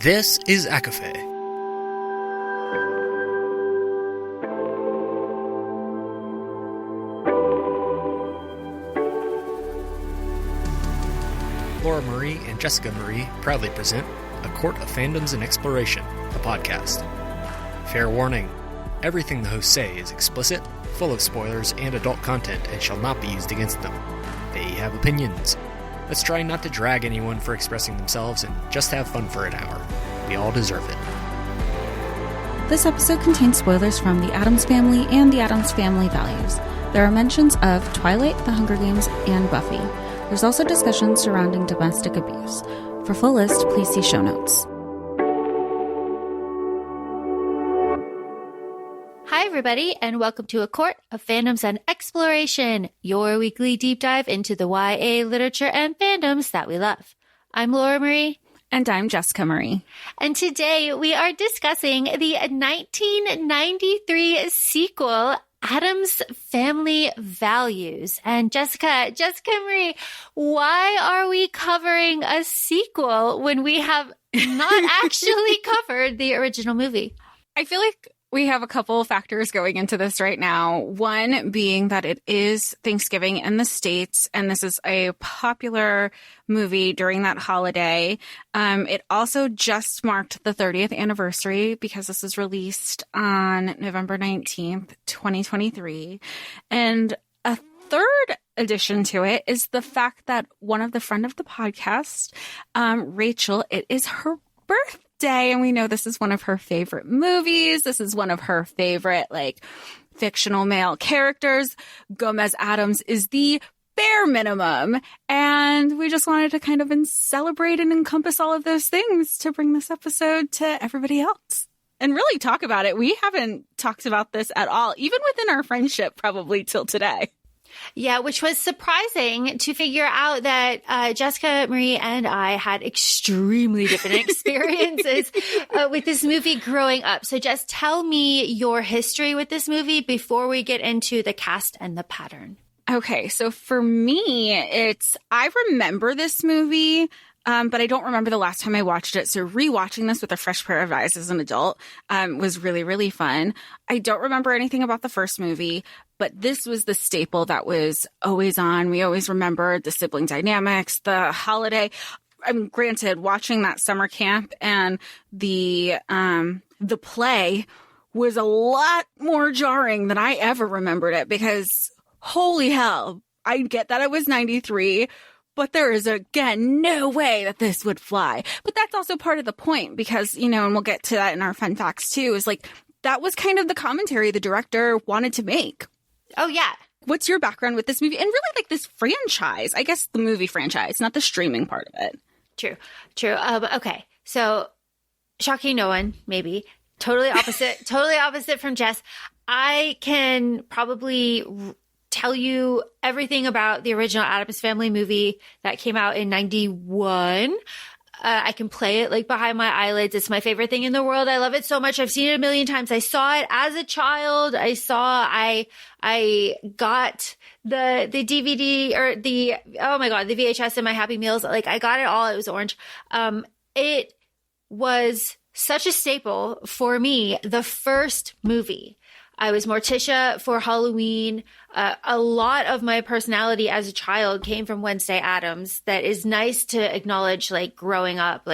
This is ACOFAE. Laura Marie and Jessica Marie proudly present A Court of Fandoms and Exploration, a podcast. Fair warning, everything the hosts say is explicit, full of spoilers and adult content and shall not be used against them. They have opinions. Let's try not to drag anyone for expressing themselves and just have fun for an hour. We all deserve it. This episode contains spoilers from the Addams Family and the Addams Family Values. There are mentions of Twilight, The Hunger Games, and Buffy. There's also discussions surrounding domestic abuse. For full list, please see show notes. Hi, everybody, and welcome to A Court of Fandoms and Exploration, your weekly deep dive into the YA literature and fandoms that we love. I'm Laura Marie. And I'm Jessica Marie. And today we are discussing the 1993 sequel, Addams Family Values. And Jessica Marie, why are we covering a sequel when we have not actually covered the original movie? I feel like we have a couple of factors going into this right now. One being that it is Thanksgiving in the States, and this is a popular movie during that holiday. It also just marked the 30th anniversary because this was released on November 19th, 2023. And a third addition to it is the fact that one of the friend of the podcast, Rachel, it is her birthday. And we know this is one of her favorite movies. This is one of her favorite, fictional male characters. Gomez Addams is the bare minimum. And we just wanted to kind of celebrate and encompass all of those things to bring this episode to everybody else. And really talk about it. We haven't talked about this at all, even within our friendship, probably till today. Yeah, which was surprising to figure out that Jessica Marie and I had extremely different experiences with this movie growing up. So just tell me your history with this movie before we get into the cast and the pattern. Okay, so for me, I remember this movie, but I don't remember the last time I watched it. So rewatching this with a fresh pair of eyes as an adult was really, really fun. I don't remember anything about the first movie, but this was the staple that was always on. We always remembered the sibling dynamics, the holiday. Granted, watching that summer camp and the play was a lot more jarring than I ever remembered it because holy hell, I get that it was 93, but there is, again, no way that this would fly. But that's also part of the point because, and we'll get to that in our fun facts too, is that was kind of the commentary the director wanted to make. Oh, yeah. What's your background with this movie? And really this franchise, I guess the movie franchise, not the streaming part of it. True. Okay. So shocking no one, maybe. Totally opposite from Jess. I can probably tell you everything about the original Addams Family movie that came out in 91. I can play it behind my eyelids. It's my favorite thing in the world. I love it so much. I've seen it a million times. I saw it as a child. I got the DVD or the VHS in my Happy Meals. I got it all. It was orange. It was such a staple for me. The first movie. I was Morticia for Halloween. A lot of my personality as a child came from Wednesday Addams. That is nice to acknowledge, growing up,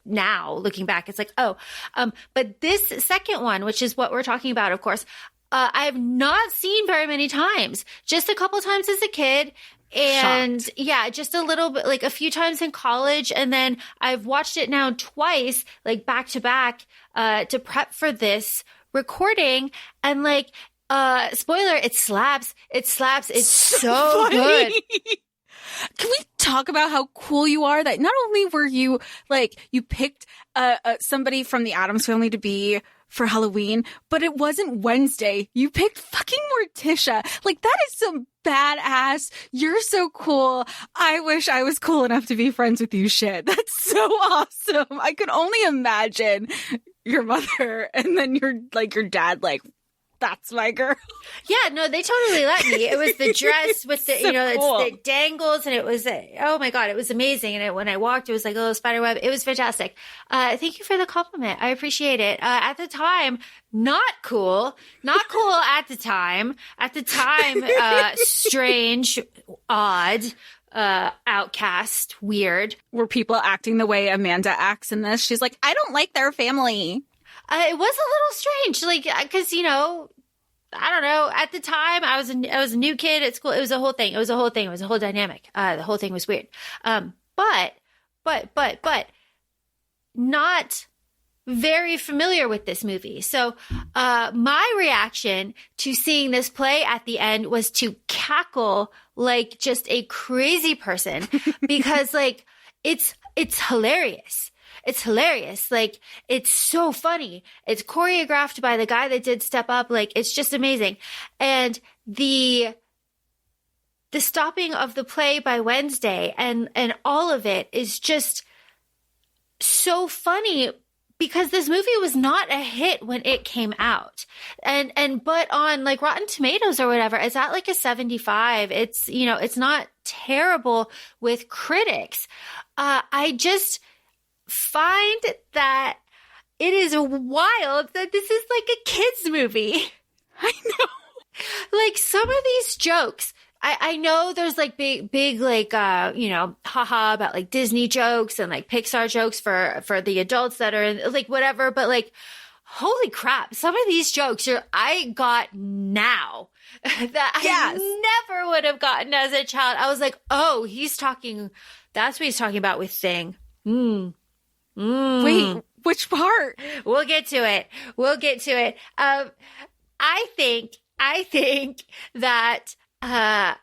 now looking back, it's but this second one, which is what we're talking about, of course, I have not seen very many times, just a couple times as a kid. And shocked. Yeah, just a little bit, a few times in college. And then I've watched it now twice, back to back, to prep for this recording, and spoiler, it slaps. It's so good. Can we talk about how cool you are that not only were you you picked somebody from the Addams Family to be for Halloween, but it wasn't Wednesday. You picked fucking Morticia. That is some badass. You're so cool. I wish I was cool enough to be friends with you. Shit. That's so awesome. I could only imagine your mother and then your dad that's my girl. Yeah, no, they totally let me. It was the dress with the, So cool. it's the dangles, and it was, oh my God, it was amazing. And when I walked, it was like a little spider web. It was fantastic. Thank you for the compliment. I appreciate it. At the time, not cool at the time. At the time, strange, odd, outcast, weird. Were people acting the way Amanda acts in this? She's like, I don't like their family. It was a little strange, like, because, I don't know. At the time, I was a new kid at school. It was a whole thing. It was a whole dynamic. The whole thing was weird. But not very familiar with this movie. So, my reaction to seeing this play at the end was to cackle like just a crazy person because like it's hilarious. It's hilarious. Like, it's so funny. It's choreographed by the guy that did Step Up. Like, it's just amazing. And the stopping of the play by Wednesday and all of it is just so funny because this movie was not a hit when it came out. But on like Rotten Tomatoes or whatever, it's at like a 75. It's, it's not terrible with critics. I just find that it is wild that this is like a kids movie. I know. Like some of these jokes, I know there's like big like, haha about like Disney jokes and like Pixar jokes for the adults that are like whatever, but like, holy crap, some of these jokes I got now that I never would have gotten as a child. I was like, oh, that's what he's talking about with Thing. Wait, which part? We'll get to it. I think that, I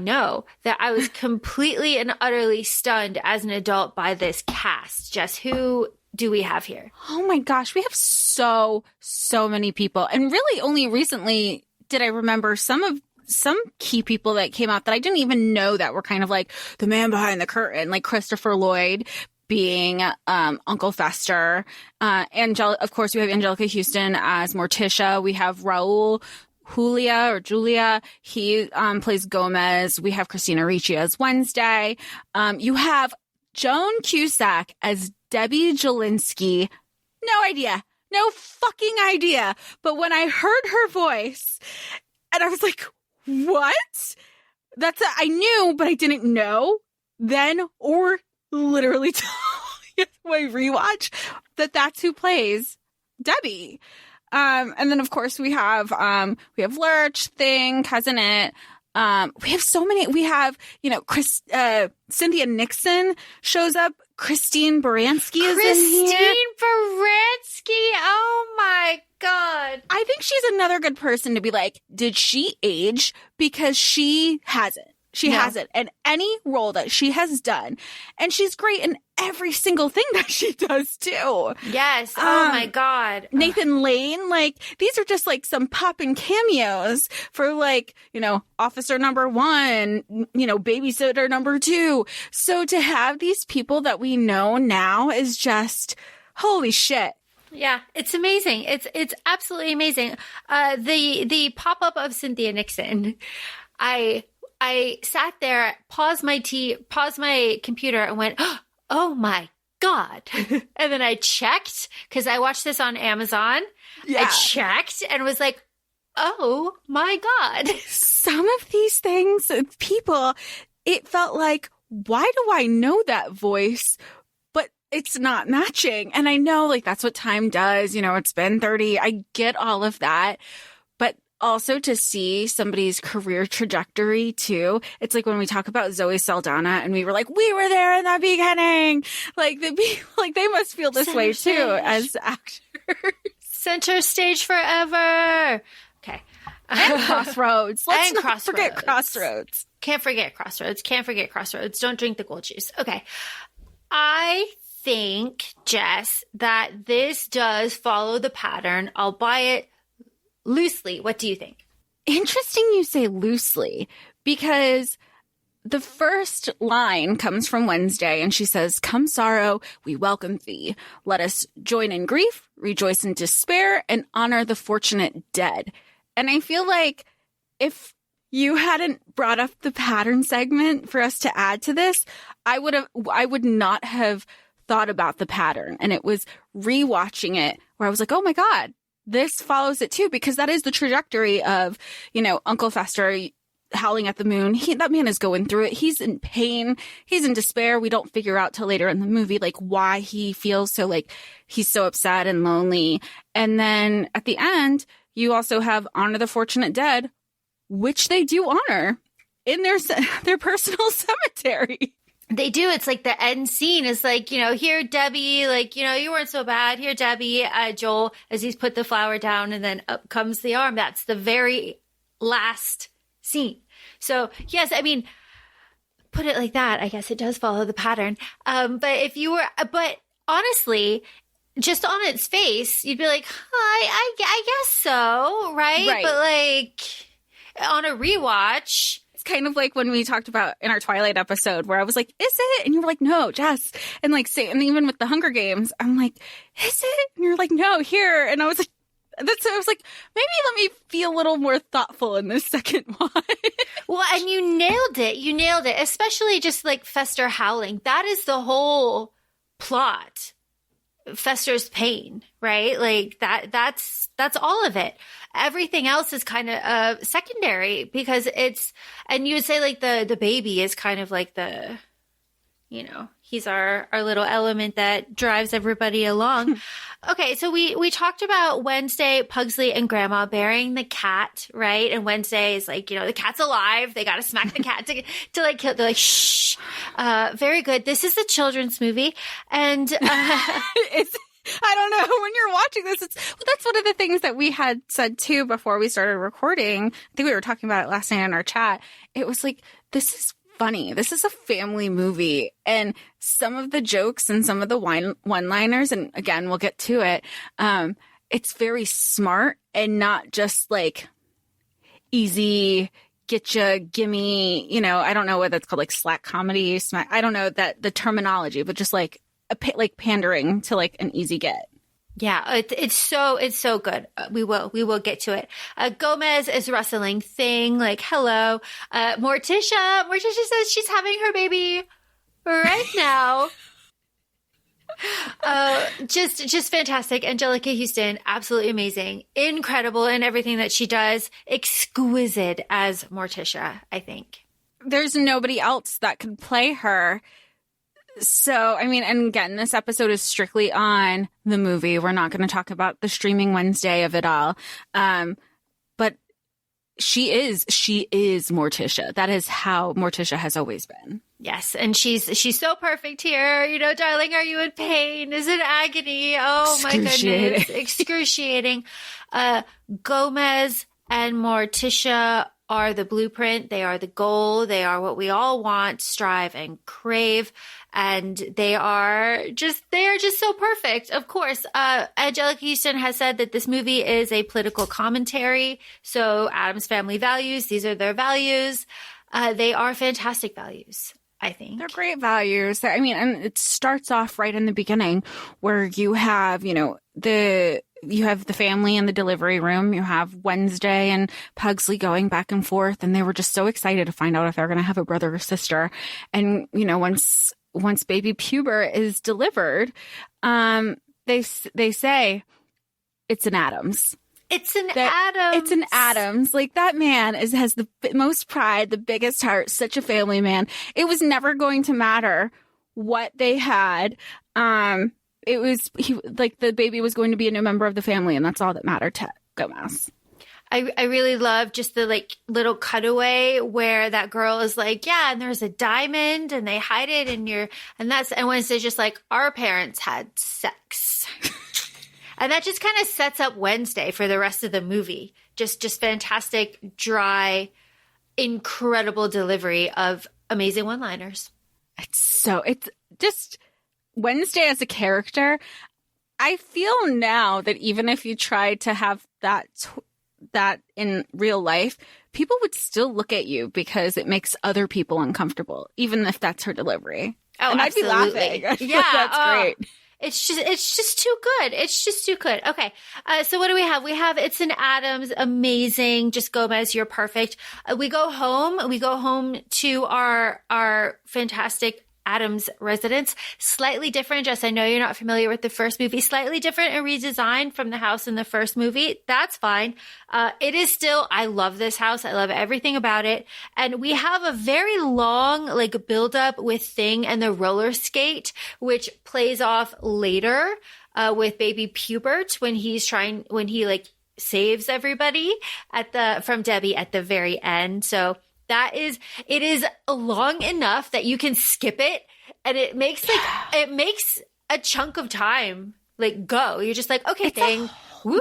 know that I was completely and utterly stunned as an adult by this cast. Jess, who do we have here? Oh my gosh, we have so many people. And really only recently did I remember some key people that came out that I didn't even know that were kind of like the man behind the curtain, like Christopher Lloyd being Uncle Fester. Of course, we have Angelica Houston as Morticia. We have Raul Julia. He plays Gomez. We have Christina Ricci as Wednesday. You have Joan Cusack as Debbie Jelinski. No fucking idea. But when I heard her voice, and I was like, what? I knew, but I didn't know then or literally my rewatch that's who plays Debbie. And then of course we have Lurch, Thing, Cousin It. We have so many. We have, Cynthia Nixon shows up. Christine Baranski is in here. Christine Baranski. Oh my God. I think she's another good person to be like, did she age? Because she hasn't. She hasn't. And any role that she has done. And she's great in every single thing that she does too. Yes. Oh my God. Nathan Lane. Like, these are just like some poppin' cameos for like, officer number 1, babysitter number 2. So to have these people that we know now is just holy shit. Yeah, it's amazing. It's absolutely amazing. The pop-up of Cynthia Nixon, I sat there, paused my computer and went, oh my God. And then I checked because I watched this on Amazon. Yeah. I checked and was like, oh my God. Some of these things, people, it felt like, why do I know that voice? But it's not matching. And I know like that's what time does. It's been 30. I get all of that. But also to see somebody's career trajectory too. It's like when we talk about Zoe Saldana and we were like, we were there in the beginning. Like they must feel this way too as actors. Center stage forever. Okay. And Crossroads. Let's not forget Crossroads. Can't forget Crossroads. Don't drink the gold juice. Okay. I think, Jess, that this does follow the pattern. I'll buy it loosely. What do you think? Interesting you say loosely, because the first line comes from Wednesday, and she says, "Come sorrow, we welcome thee. Let us join in grief, rejoice in despair, and honor the fortunate dead." And I feel like if you hadn't brought up the pattern segment for us to add to this, I would not have thought about the pattern. And it was rewatching it where I was like, oh my God, this follows it too, because that is the trajectory of, Uncle Fester howling at the moon. That man is going through it. He's in pain. He's in despair. We don't figure out till later in the movie, like, why he feels so, like, he's so upset and lonely. And then at the end, you also have honor the fortunate dead, which they do honor in their personal cemetery. They do. It's like the end scene is like, here, Debbie, like, you weren't so bad. Here, Debbie, Joel, as he's put the flower down, and then up comes the arm. That's the very last scene. So, yes, I mean, put it like that, I guess it does follow the pattern. But honestly, just on its face, you'd be like, I guess so, right? But like on a rewatch, it's kind of like when we talked about in our Twilight episode where I was like, is it? And you were like, no, Jess. And like, and even with the Hunger Games, I'm like, is it? And you're like, no, here. And I was like, I was like, maybe let me be a little more thoughtful in this second one. Well, and you nailed it. You nailed it. Especially just like Fester howling. That is the whole plot. Fester's pain, right? Like that's all of it. Everything else is kind of secondary because and you would say like the baby is kind of like the, he's our little element that drives everybody along. Okay, so we talked about Wednesday, Pugsley, and Grandma burying the cat, right? And Wednesday is like, the cat's alive. They got to smack the cat to like kill. They're like, shh. Very good. This is a children's movie, and I don't know, when you're watching this, that's one of the things that we had said too before we started recording. I think we were talking about it last night in our chat. It was like, this is funny. This is a family movie. And some of the jokes and some of the one-liners, and again, we'll get to it, it's very smart and not just like easy, getcha, gimme, I don't know what that's called, like slack comedy, I don't know the terminology, but just like pandering to like an easy get. Yeah, it's so good. We will get to it. Gomez is wrestling Thing, like, hello. Morticia says she's having her baby right now. Just fantastic. Angelica Houston, absolutely amazing. Incredible in everything that she does. Exquisite as Morticia, I think. There's nobody else that could play her. So, I mean, and again, this episode is strictly on the movie. We're not going to talk about the streaming Wednesday of it all. But she is Morticia. That is how Morticia has always been. Yes. And she's so perfect here. Darling, are you in pain? Is it agony? Oh my goodness. Excruciating. Gomez and Morticia are the blueprint. They are the goal. They are what we all want, strive, and crave. And they are just so perfect. Of course, Angelica Houston has said that this movie is a political commentary. So Addams Family Values, these are their values. They are fantastic values, I think. They're great values. And it starts off right in the beginning where you have, you have the family in the delivery room. You have Wednesday and Pugsley going back and forth. And they were just so excited to find out if they're going to have a brother or sister. And, once baby Puber is delivered, they say it's an Addams. It's an Addams. It's an Addams. Like, that man has the most pride, the biggest heart, such a family man. It was never going to matter what they had. The baby was going to be a new member of the family, and that's all that mattered to Gomez. I really love just the little cutaway where that girl is like, yeah, and there's a diamond and they hide it and Wednesday's just like, our parents had sex. And that just kind of sets up Wednesday for the rest of the movie. Just fantastic, dry, incredible delivery of amazing one-liners. It's just Wednesday as a character. I feel now that even if you tried to have that in real life, people would still look at you because it makes other people uncomfortable, even if that's her delivery. Oh, and absolutely. I'd be laughing. Yeah. That's great. It's just too good. It's just too good. Okay. So what do we have? We have It's an Addams. Amazing. Just Gomez. You're perfect. We go home. We go home to our fantastic Addams residence. Slightly different. Jess, I know you're not familiar with the first movie. Slightly different and redesigned from the house in the first movie. That's fine. It is still, I love this house. I love everything about it. And we have a very long, like, build up with Thing and the roller skate, which plays off later, with baby Pubert when he like saves everybody from Debbie at the very end. So it is long enough that you can skip it, and it makes a chunk of time like go. You're just like, okay, Thing. Woo. Yeah,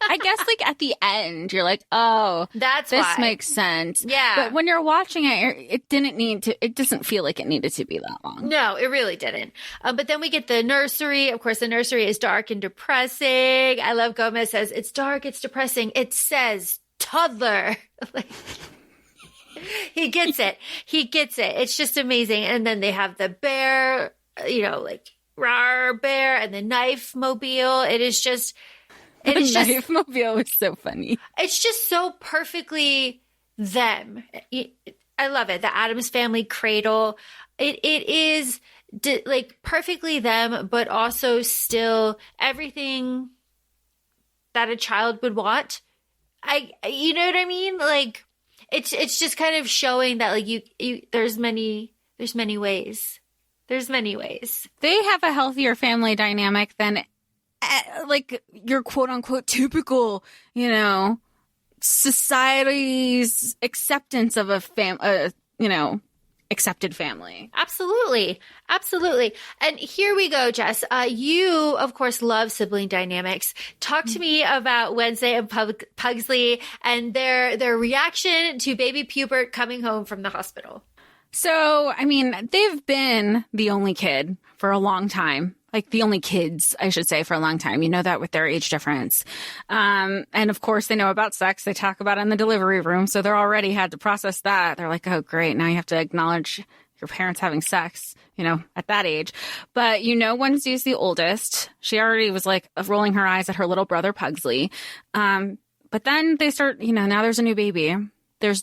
I guess like at the end, you're like, oh, this makes sense. Yeah. But when you're watching it, it doesn't feel like it needed to be that long. No, it really didn't. But then we get the nursery. Of course, the nursery is dark and depressing. I love Gomez says, it's dark, it's depressing. It says toddler. Like, he gets it. He gets it. It's just amazing. And then they have the bear, like rawr bear, and the knife mobile. The knife mobile was so funny. It's just so perfectly them. I love it. The Addams Family cradle. It is like perfectly them, but also still everything that a child would want. You know what I mean? Like, it's just kind of showing that like there's many ways. There's many ways. They have a healthier family dynamic than like your quote unquote typical, society's acceptance of accepted family. Absolutely. Absolutely. And here we go, Jess. You, of course, love sibling dynamics. Talk to me about Wednesday and Pugsley and their reaction to baby Pubert coming home from the hospital. So, I mean, they've been the only kid for a long time. Like the only kids, I should say, for a long time. You know that with their age difference. And of course, they know about sex. They talk about it in the delivery room. So they're already had to process that. They're like, oh, great. Now you have to acknowledge your parents having sex, at that age. But, Wednesday's the oldest. She already was like rolling her eyes at her little brother, Pugsley. But then they start, now there's a new baby. They're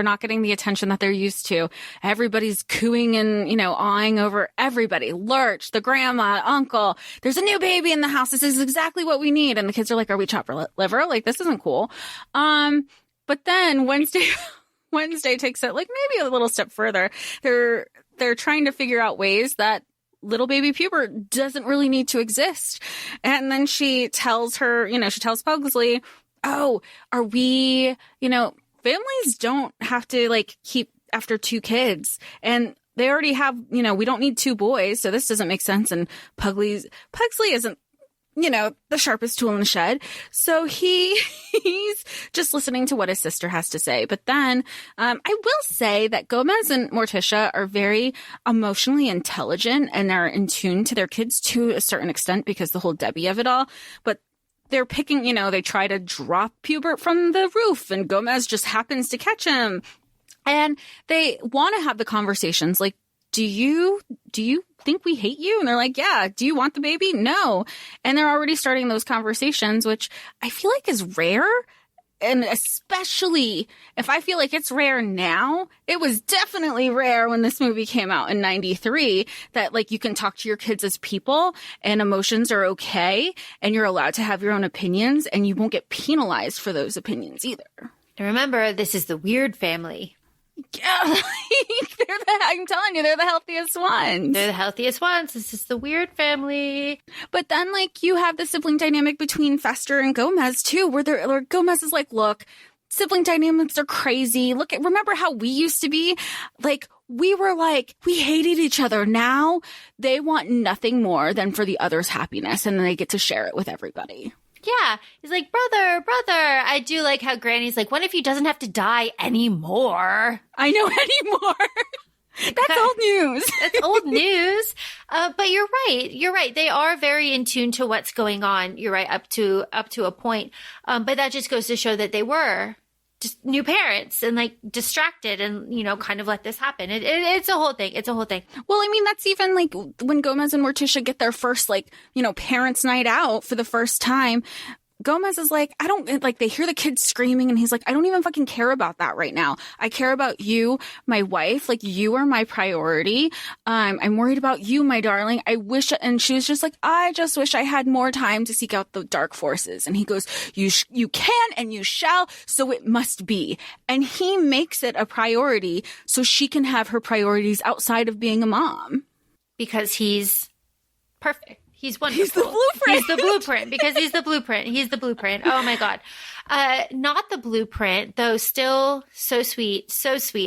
not getting the attention that they're used to. Everybody's cooing and, awing over everybody. Lurch, the grandma, uncle. There's a new baby in the house. This is exactly what we need. And the kids are like, are we chopper liver? Like, this isn't cool. But then Wednesday takes it like maybe a little step further. They're trying to figure out ways that little baby Pubert doesn't really need to exist. And then she tells Pugsley, oh, are we, families don't have to like keep after two kids, and they already have, we don't need two boys. So this doesn't make sense. And Pugsley isn't, the sharpest tool in the shed. So he's just listening to what his sister has to say. But then I will say that Gomez and Morticia are very emotionally intelligent, and they're in tune to their kids to a certain extent because the whole Debbie of it all. But they're picking, they try to drop Pubert from the roof, and Gomez just happens to catch him. And they want to have the conversations like, do you think we hate you? And they're like, yeah. Do you want the baby? No. And they're already starting those conversations, which I feel like is rare. And especially if I feel like it's rare now, it was definitely rare when this movie came out in 93, that like you can talk to your kids as people and emotions are okay. And you're allowed to have your own opinions, and you won't get penalized for those opinions either. And remember, this is the weird family. Yeah, I'm telling you, they're the healthiest ones. They're the healthiest ones. This is the weird family. But then, like, you have the sibling dynamic between Fester and Gomez, too, where Gomez is like, look, sibling dynamics are crazy. Remember how we used to be? Like, we were like, we hated each other. Now they want nothing more than for the other's happiness, and then they get to share it with everybody. Yeah. He's like, brother. I do like how Granny's like, what if he doesn't have to die anymore? I know, anymore. That's old news. That's old news. But you're right. They are very in tune to what's going on. You're right. Up to a point. But that just goes to show that they were just new parents and like distracted and, you know, kind of let this happen. It's a whole thing. It's a whole thing. Well, I mean, that's even like when Gomez and Morticia get their first, like, you know, parents' night out for the first time. Gomez is like, I don't, like, they hear the kids screaming and he's like, I don't even fucking care about that right now. I care about you, my wife. Like, you are my priority. I'm worried about you, my darling. I wish, and she was just like, I just wish I had more time to seek out the dark forces. And he goes, you can and you shall, so it must be. And he makes it a priority so she can have her priorities outside of being a mom. Because he's perfect. He's wonderful. He's the blueprint. He's the blueprint because he's the blueprint. He's the blueprint. Oh my God. Not the blueprint, though still so sweet,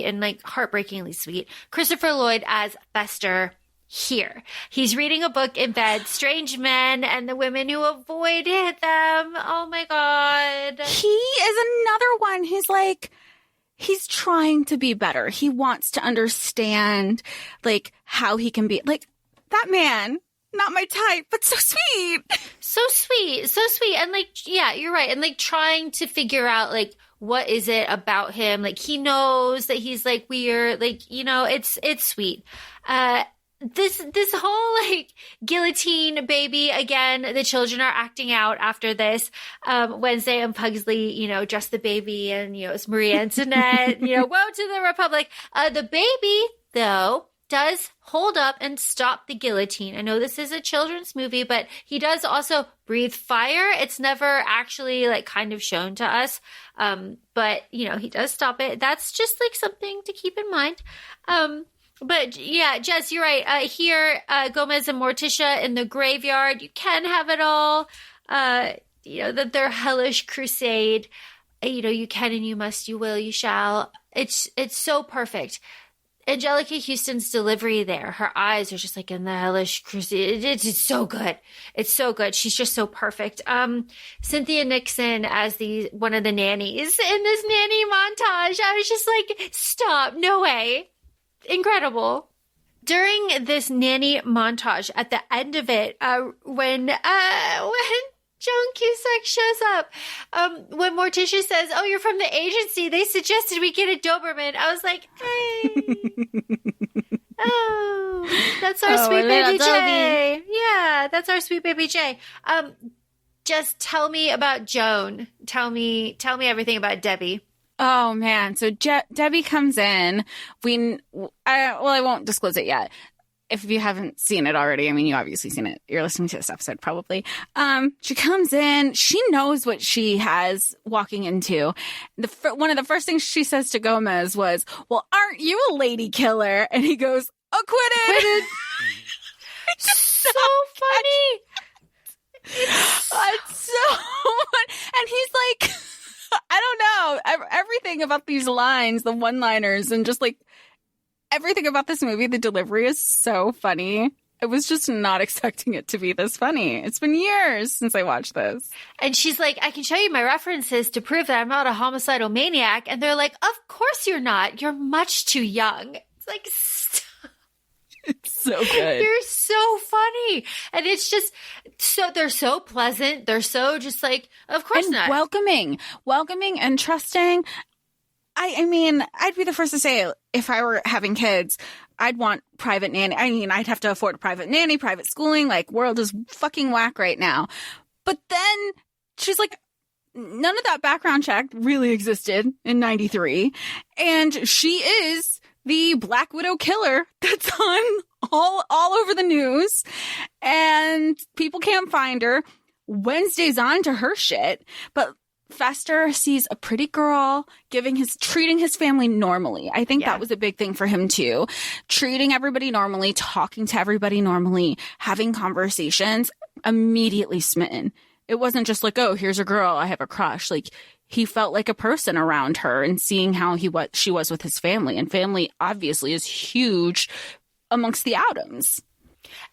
and like heartbreakingly sweet. Christopher Lloyd as Fester here. He's reading a book in bed, Strange Men and the Women Who Avoided Them. Oh my God. He is another one who's like, he's trying to be better. He wants to understand like how he can be like that man. Not my type, but so sweet. So sweet. So sweet. And like, yeah, you're right. And like trying to figure out like, what is it about him? Like he knows that he's like weird. Like, you know, it's sweet. This whole like guillotine baby, again, the children are acting out after this. Wednesday and Pugsley, you know, dress the baby and, you know, it's Marie Antoinette, you know, woe to the Republic. The baby though, does hold up and stop the guillotine. I know this is a children's movie, but he does also breathe fire. It's never actually like kind of shown to us. But you know, he does stop it. That's just like something to keep in mind. But yeah, Jess, you're right. Here, Gomez and Morticia in the graveyard, you can have it all. You know, that their hellish crusade, you know, you can and you must, you will, you shall. It's so perfect. Angelica Houston's delivery there, her eyes are just like in the hellish crusade. It's so good. It's so good. She's just so perfect. Cynthia Nixon as one of the nannies in this nanny montage. I was just like, stop. No way. Incredible. During this nanny montage, at the end of it, when Joan Cusack shows up, when Morticia says, "Oh, you're from the agency. They suggested we get a Doberman." I was like, "Hey, oh, that's our sweet baby Jay." Yeah, that's our sweet baby Jay. Just tell me about Joan. Tell me everything about Debbie. Oh man, so Debbie comes in. I won't disclose it yet. If you haven't seen it already, I mean, you obviously seen it. You're listening to this episode probably. She comes in. She knows what she has walking into. One of the first things she says to Gomez was, "Well, aren't you a lady killer?" And he goes, "Acquitted." So funny. It's so funny. And he's like, I don't know. Everything about these lines, the one-liners, and just like, everything about this movie, the delivery is so funny. I was just not expecting it to be this funny. It's been years since I watched this. And she's like, "I can show you my references to prove that I'm not a homicidal maniac." And they're like, "Of course you're not. You're much too young." It's like, stop. It's so good. You're so funny. And it's just they're so pleasant. They're so just like, of course and not. Welcoming and trusting. I mean, I'd be the first to say, if I were having kids, I'd want private nanny. I mean, I'd have to afford a private nanny, private schooling. Like, world is fucking whack right now. But then she's like, none of that background check really existed in 93. And she is the Black Widow killer that's on all over the news. And people can't find her. Wednesday's on to her shit. But Fester sees a pretty girl treating his family normally. I think that was a big thing for him too. Treating everybody normally, talking to everybody normally, having conversations, immediately smitten. It wasn't just like, "Oh, here's a girl, I have a crush." Like, he felt like a person around her and seeing how she was with his family. And family obviously is huge amongst the Addams.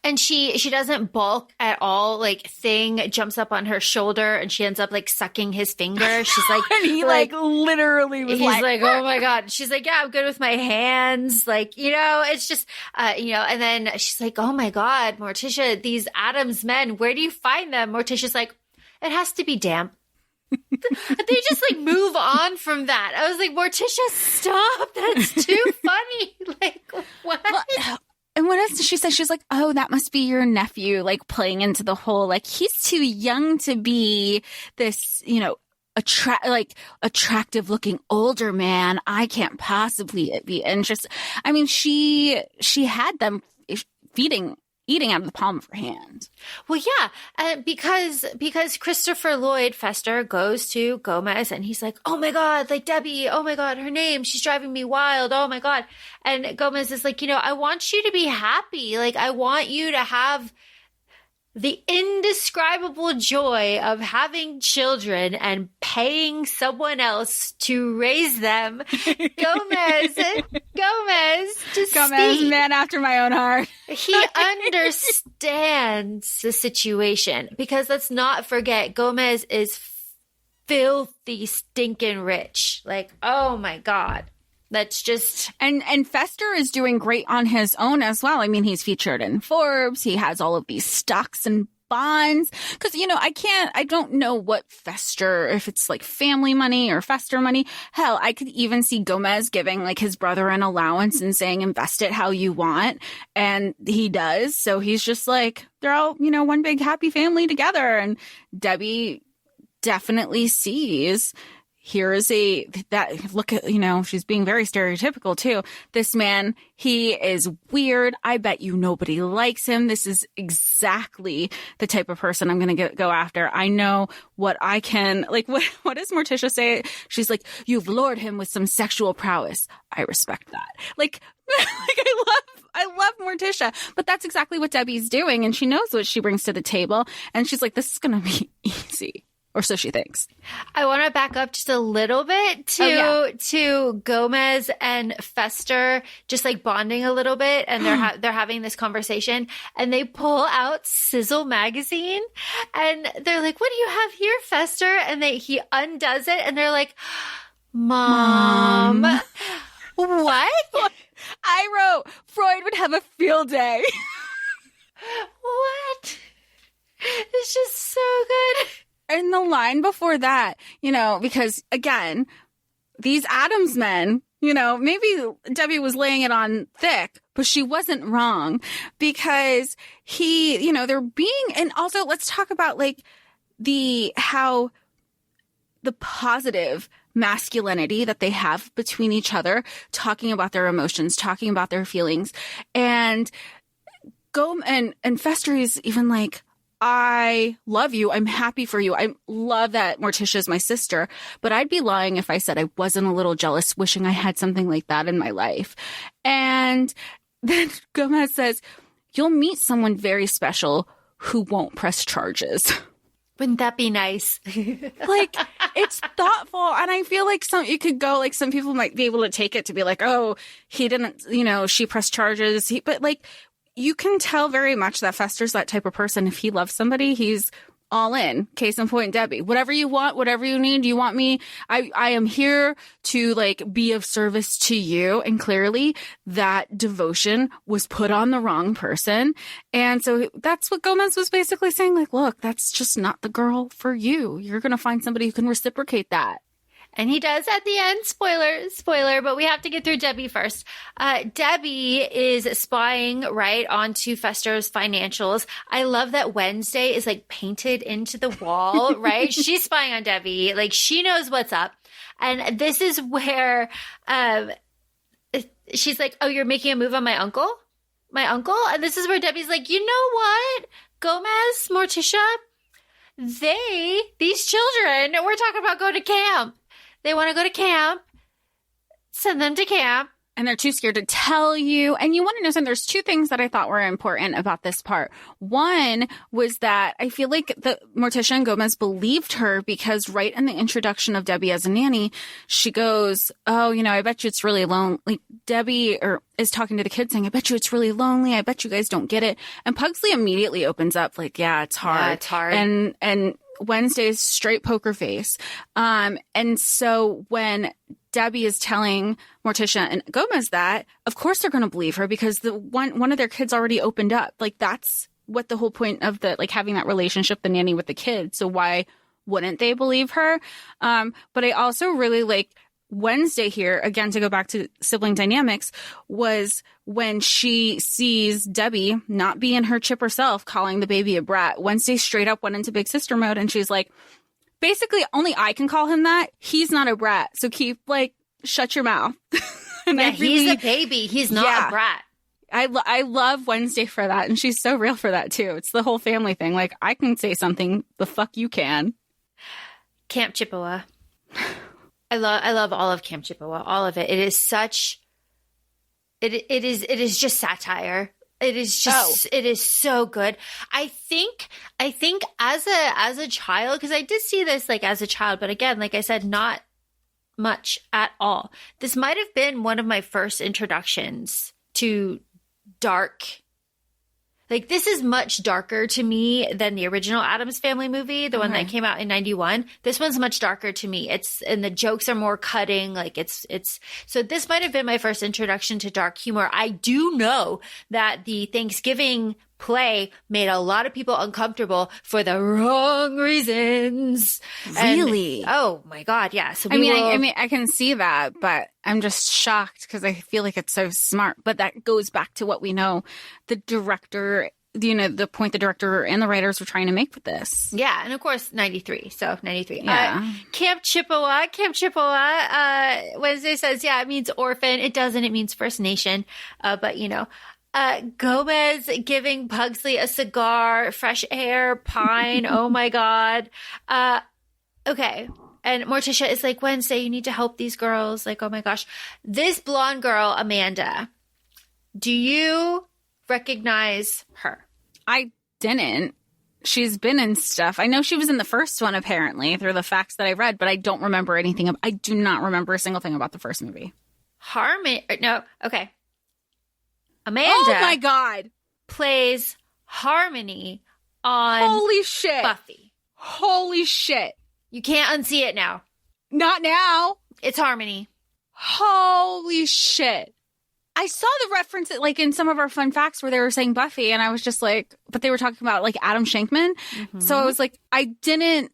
And she doesn't balk at all. Like, Thing jumps up on her shoulder and she ends up like sucking his finger. She's like, and he like literally was he's like, "Oh my God." She's like, "Yeah, I'm good with my hands." Like, you know, it's just, you know, and then she's like, "Oh my God, Morticia, these Addams men, where do you find them?" Morticia's like, "It has to be damp." They just like move on from that. I was like, Morticia, stop. That's too funny. Like, what? Well, and what else did she say? She's like, oh, that must be your nephew, like playing into the whole, like, he's too young to be this, you know, attractive looking older man. I can't possibly be interested. I mean, she had them eating out of the palm of her hand. Well, yeah, because Christopher Lloyd Fester goes to Gomez and he's like, oh my God, like Debbie, oh my God, her name, she's driving me wild, oh my God. And Gomez is like, you know, I want you to be happy. Like, I want you to have the indescribable joy of having children and paying someone else to raise them. Gomez, man after my own heart. He understands the situation, because let's not forget, Gomez is filthy, stinking rich. Like, oh my God. That's just... And Fester is doing great on his own as well. I mean, he's featured in Forbes. He has all of these stocks and bonds. Because, you know, I don't know what Fester, if it's like family money or Fester money. Hell, I could even see Gomez giving like his brother an allowance and saying, invest it how you want. And he does. So he's just like, they're all, you know, one big happy family together. And Debbie definitely sees... look at, you know, she's being very stereotypical too. This man, he is weird. I bet you nobody likes him. This is exactly the type of person I'm going to go after. I know what I can, like, what does Morticia say? She's like, you've lured him with some sexual prowess. I respect that. Like I love Morticia, but that's exactly what Debbie's doing. And she knows what she brings to the table. And she's like, this is going to be easy. Or so she thinks. I want to back up just a little bit to Gomez and Fester just like bonding a little bit, and they're having this conversation, and they pull out Sizzle magazine, and they're like, "What do you have here, Fester?" And he undoes it, and they're like, "Mom, what?" I wrote, Freud would have a field day. What? It's just so good. And the line before that, you know, because again, these Addams men, you know, maybe Debbie was laying it on thick, but she wasn't wrong, because you know, they're being, and also let's talk about like how the positive masculinity that they have between each other, talking about their emotions, talking about their feelings, and Fester is even like, I love you. I'm happy for you. I love that Morticia is my sister, but I'd be lying if I said I wasn't a little jealous, wishing I had something like that in my life. And then Gomez says, you'll meet someone very special who won't press charges. Wouldn't that be nice? Like, it's thoughtful. And I feel like some people might be able to take it to be like, oh, he didn't, you know, she pressed charges. But like, you can tell very much that Fester's that type of person. If he loves somebody, he's all in. Case in point, Debbie. Whatever you want, whatever you need, you want me. I am here to like be of service to you. And clearly that devotion was put on the wrong person. And so that's what Gomez was basically saying. Like, look, that's just not the girl for you. You're going to find somebody who can reciprocate that. And he does at the end. Spoiler, but we have to get through Debbie first. Debbie is spying right onto Fester's financials. I love that Wednesday is like painted into the wall, right? She's spying on Debbie. Like, she knows what's up. And this is where she's like, oh, you're making a move on my uncle? My uncle? And this is where Debbie's like, you know what? Gomez, Morticia, these children, we're talking about going to camp. They want to go to camp. Send them to camp. And they're too scared to tell you. And you want to know something? There's two things that I thought were important about this part. One was that I feel like Morticia and Gomez believed her, because right in the introduction of Debbie as a nanny, she goes, oh, you know, I bet you it's really lonely. Debbie is talking to the kids saying, I bet you it's really lonely. I bet you guys don't get it. And Pugsley immediately opens up like, yeah, it's hard. Yeah, it's hard. And Wednesday's straight poker face. And so when Debbie is telling Morticia and Gomez that, of course they're going to believe her, because one of their kids already opened up. Like, that's what the whole point of the, like, having that relationship, the nanny with the kids. So why wouldn't they believe her? But I also really like Wednesday here, again, to go back to sibling dynamics, was when she sees Debbie not being her chipper self, calling the baby a brat. Wednesday straight up went into big sister mode, and she's like, basically, only I can call him that. He's not a brat, so keep, like, shut your mouth. And yeah, he's a baby. He's not a brat. I love Wednesday for that, and she's so real for that, too. It's the whole family thing. Like, I can say something, the fuck you can. Camp Chippewa. I love all of Camp Chippewa, all of it. It is such, it is just satire. It is just, It is so good. I think as a child, because I did see this like as a child, but again, like I said, not much at all. This might have been one of my first introductions to dark. Like, this is much darker to me than the original Addams Family movie, the one that came out in 91. This one's much darker to me. And the jokes are more cutting. Like, so this might have been my first introduction to dark humor. I do know that the Thanksgiving play made a lot of people uncomfortable for the wrong reasons. Really? Oh my God. Yeah. So I mean, I can see that, but I'm just shocked because I feel like it's so smart. But that goes back to what we know. The director, the point the director and the writers were trying to make with this. Yeah. And of course, 93. So 93. Yeah. Camp Chippewa. Wednesday says, yeah, it means orphan. It doesn't. It means First Nation. But Gomez giving Pugsley a cigar, fresh air, pine. Oh my God. Okay. And Morticia is like, Wednesday, you need to help these girls. Like, oh my gosh. This blonde girl, Amanda, do you recognize her? I didn't. She's been in stuff. I know she was in the first one, apparently, through the facts that I read, but I don't remember anything. I do not remember a single thing about the first movie. No. Okay. Amanda. Oh my God. Plays Harmony on Holy shit. Buffy. Holy shit. You can't unsee it now. Not now. It's Harmony. Holy shit. I saw the reference like in some of our fun facts where they were saying Buffy, and I was just like, but they were talking about like Adam Shankman. Mm-hmm. So I was like, I didn't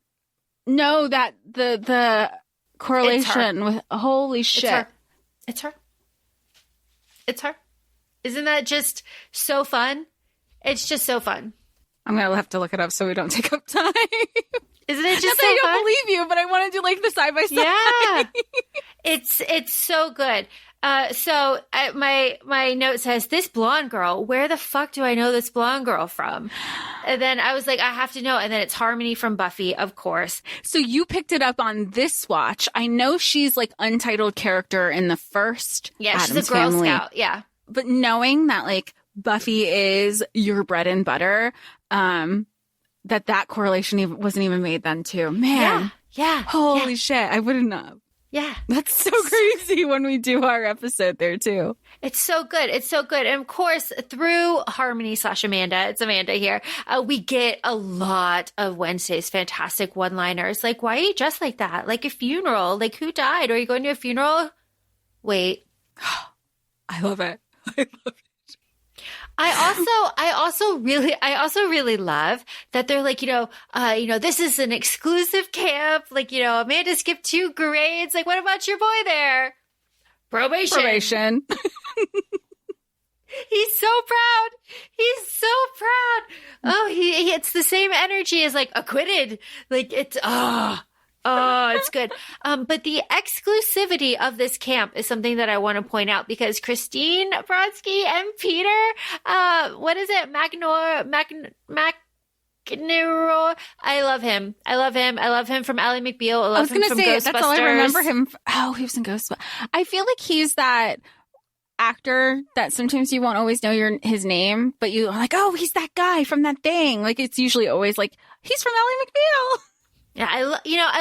know that the correlation with holy shit. It's her. Isn't that just so fun? It's just so fun. I'm going to have to look it up so we don't take up time. Isn't it just so fun? I don't believe you, but I want to do like the side by side. Yeah. It's so good. So my note says, this blonde girl, where the fuck do I know this blonde girl from? And then I was like, I have to know. And then it's Harmony from Buffy, of course. So you picked it up on this watch. I know she's like untitled character in the first Addams she's a Girl Family. Scout. Yeah. But knowing that like Buffy is your bread and butter, that correlation wasn't even made then too. Man. Yeah. Holy shit. I wouldn't know. Yeah. That's so crazy when we do our episode there too. It's so good. It's so good. And of course, through Harmony / Amanda, it's Amanda here, we get a lot of Wednesday's fantastic one-liners. Like, why are you dressed like that? Like a funeral. Like, who died? Are you going to a funeral? Wait. I love it. I love it. I also really love that they're like, this is an exclusive camp. Like, Amanda skipped 2 grades. Like, what about your boy there? Probation. He's so proud. Oh, it's the same energy as like acquitted. Like it's, it's good. But the exclusivity of this camp is something that I want to point out because Christine Brodsky and Peter, what is it? McNamara. I love him. I love him from Ally McBeal. I was going to say, that's all I remember him. He was in Ghostbusters. I feel like he's that actor that sometimes you won't always know his name, but you are like, oh, he's that guy from that thing. Like it's usually always like, he's from Ally McBeal. Yeah, I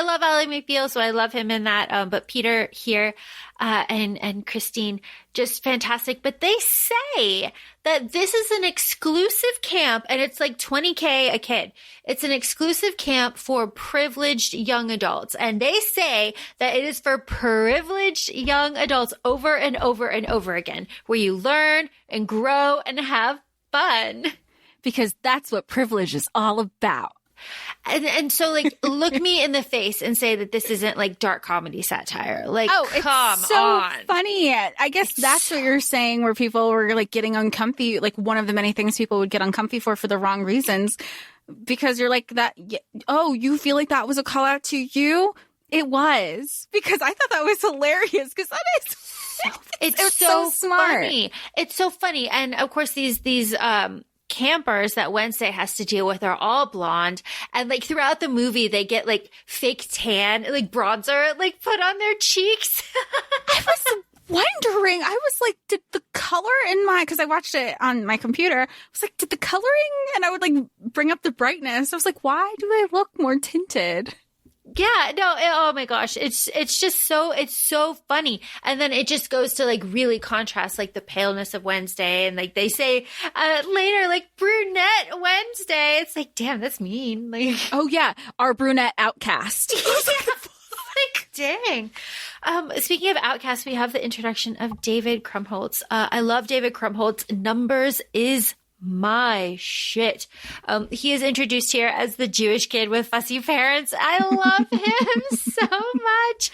love Ally McBeal, so I love him in that. But Peter here and Christine, just fantastic. But they say that this is an exclusive camp, and it's like $20K a kid. It's an exclusive camp for privileged young adults. And they say that it is for privileged young adults over and over and over again, where you learn and grow and have fun. Because that's what privilege is all about. And so like, look me in the face and say that this isn't like dark comedy satire. Like, come it's so on. funny. I guess that's what you're saying, where people were like getting uncomfy. Like one of the many things people would get uncomfy for the wrong reasons, because you're like that. Oh, you feel like that was a call out to you? It was, because I thought that was hilarious, because that is it's so smart. Funny. It's so funny. And of course, these campers that Wednesday has to deal with are all blonde. And like throughout the movie, they get like fake tan, like bronzer, like put on their cheeks. I was wondering, I was like, did the color in because I watched it on my computer, I was like, did the coloring, and I would like bring up the brightness. I was like, why do they look more tinted? Yeah, no, oh my gosh. It's just it's so funny. And then it just goes to like really contrast like the paleness of Wednesday. And like they say later, like brunette Wednesday. It's like, damn, that's mean. Like, oh yeah, our brunette outcast. Like, dang. Speaking of outcasts, we have the introduction of David Krumholz. I love David Krumholz. Numbers is my shit. He is introduced here as the Jewish kid with fussy parents. I love him so much.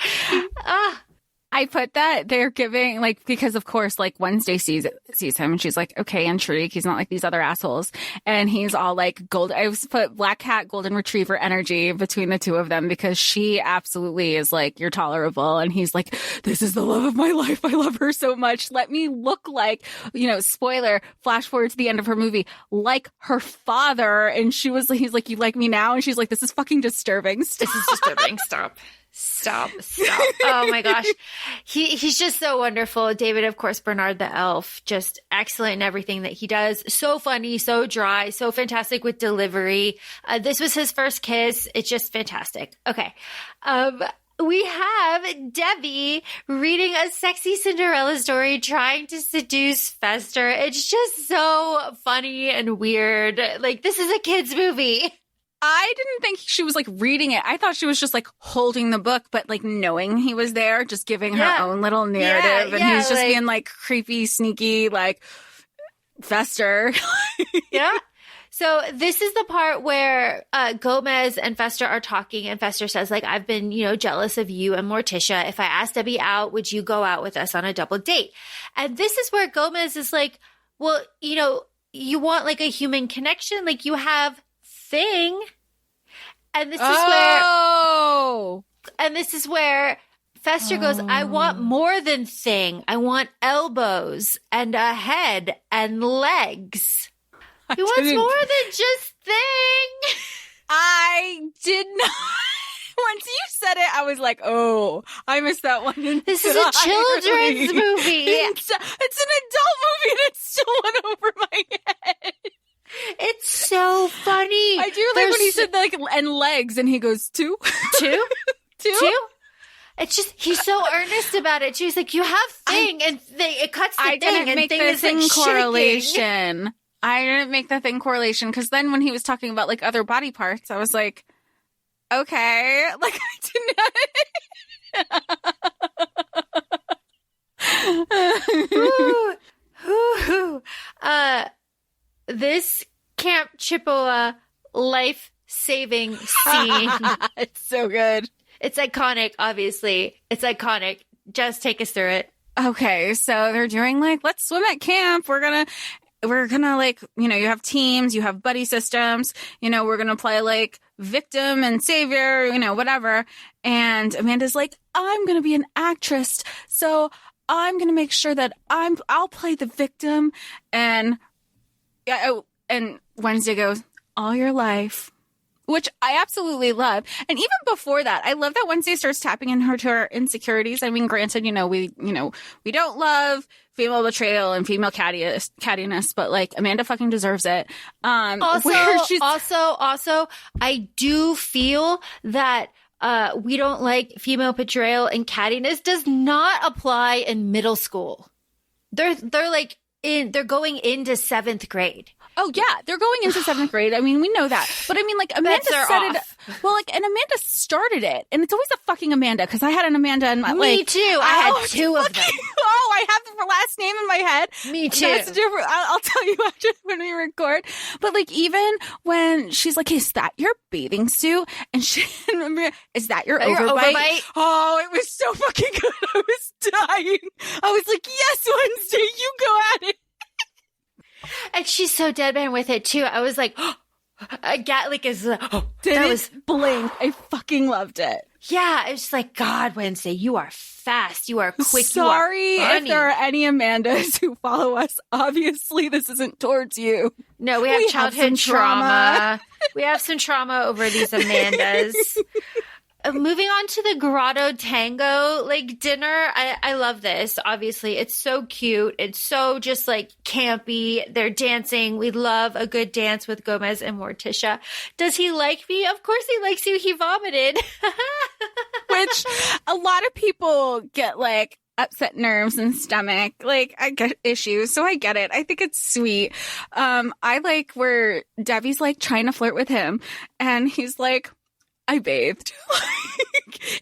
I put that they're giving, like, because of course, like Wednesday sees him and she's like, okay, intrigue. He's not like these other assholes. And he's all like gold. I put black cat, golden retriever energy between the two of them, because she absolutely is like, you're tolerable. And he's like, this is the love of my life. I love her so much. Let me look like, spoiler, flash forward to the end of her movie, like her father. And he's like, you like me now? And she's like, this is fucking disturbing. Stop. This is disturbing. Stop. Oh my gosh. He's just so wonderful. David, of course, Bernard the elf, just excellent in everything that he does. So funny, so dry, so fantastic with delivery. This was his first kiss. It's just fantastic. Okay. We have Debbie reading a sexy Cinderella story trying to seduce Fester. It's just so funny and weird. Like, this is a kid's movie. I didn't think she was like reading it. I thought she was just like holding the book, but like knowing he was there, just giving her own little narrative. And he's just being like creepy, sneaky, like Fester. Yeah. So this is the part where Gomez and Fester are talking, and Fester says, like, I've been, jealous of you and Morticia. If I asked Debbie out, would you go out with us on a double date? And this is where Gomez is like, well, you want like a human connection, like you have thing. And this is where Fester goes, I want more than thing. I want elbows and a head and legs. He wants more than just thing. I did not. Once you said it, I was like, oh, I missed that one. This is a children's movie. It's an adult movie, and it still went over my head. It's so funny. I do like when he said like, and legs, and he goes, two? Two? It's just, he's so earnest about it. She's like, you have thing, and it cuts the thing, and thing is like correlation. I didn't make the thing correlation, because then when he was talking about like other body parts, I was like, okay, like I didn't. This Camp Chippewa life-saving scene. It's so good. It's iconic, obviously. It's iconic. Just take us through it. Okay, so they're doing like, let's swim at camp. We're gonna like, you have teams, you have buddy systems, we're gonna play like victim and savior, whatever. And Amanda's like, I'm gonna be an actress, so I'm gonna make sure that I'll play the victim. And Wednesday goes, all your life, which I absolutely love. And even before that, I love that Wednesday starts tapping into her insecurities. I mean, granted, we don't love female betrayal and female cattiness, but like Amanda fucking deserves it. Also, I do feel that we don't like female betrayal and cattiness does not apply in middle school. They're like they're going into 7th grade. Oh, yeah. They're going into 7th grade. I mean, we know that. But I mean, like, Amanda set it. Well, like, and Amanda started it. And it's always a fucking Amanda because I had an Amanda in my, Me too. I had 2 of them. Oh, I have the last name in my head. Me too. That's different. I'll tell you after when we record. But like, even when she's like, is that your bathing suit? And she, is that your overbite? Oh, it was so fucking good. I was dying. I was like, yes, Wednesday, you go at it. And she's so deadpan with it too. I was like, Gatlick is, that was blink. I fucking loved it. Yeah, it was just like, God, Wednesday, you are fast. You are quick. Sorry you are if there are any Amandas who follow us. Obviously, this isn't towards you. No, we have childhood trauma. We have some trauma over these Amandas. Moving on to the Grotto Tango, like, dinner. I love this. Obviously, it's so cute. It's so just, like, campy. They're dancing. We love a good dance with Gomez and Morticia. Does he like me? Of course he likes you. He vomited. Which a lot of people get, like, upset nerves and stomach. Like, I get issues, so I get it. I think it's sweet. I like where Debbie's, like, trying to flirt with him, and he's like, I bathed.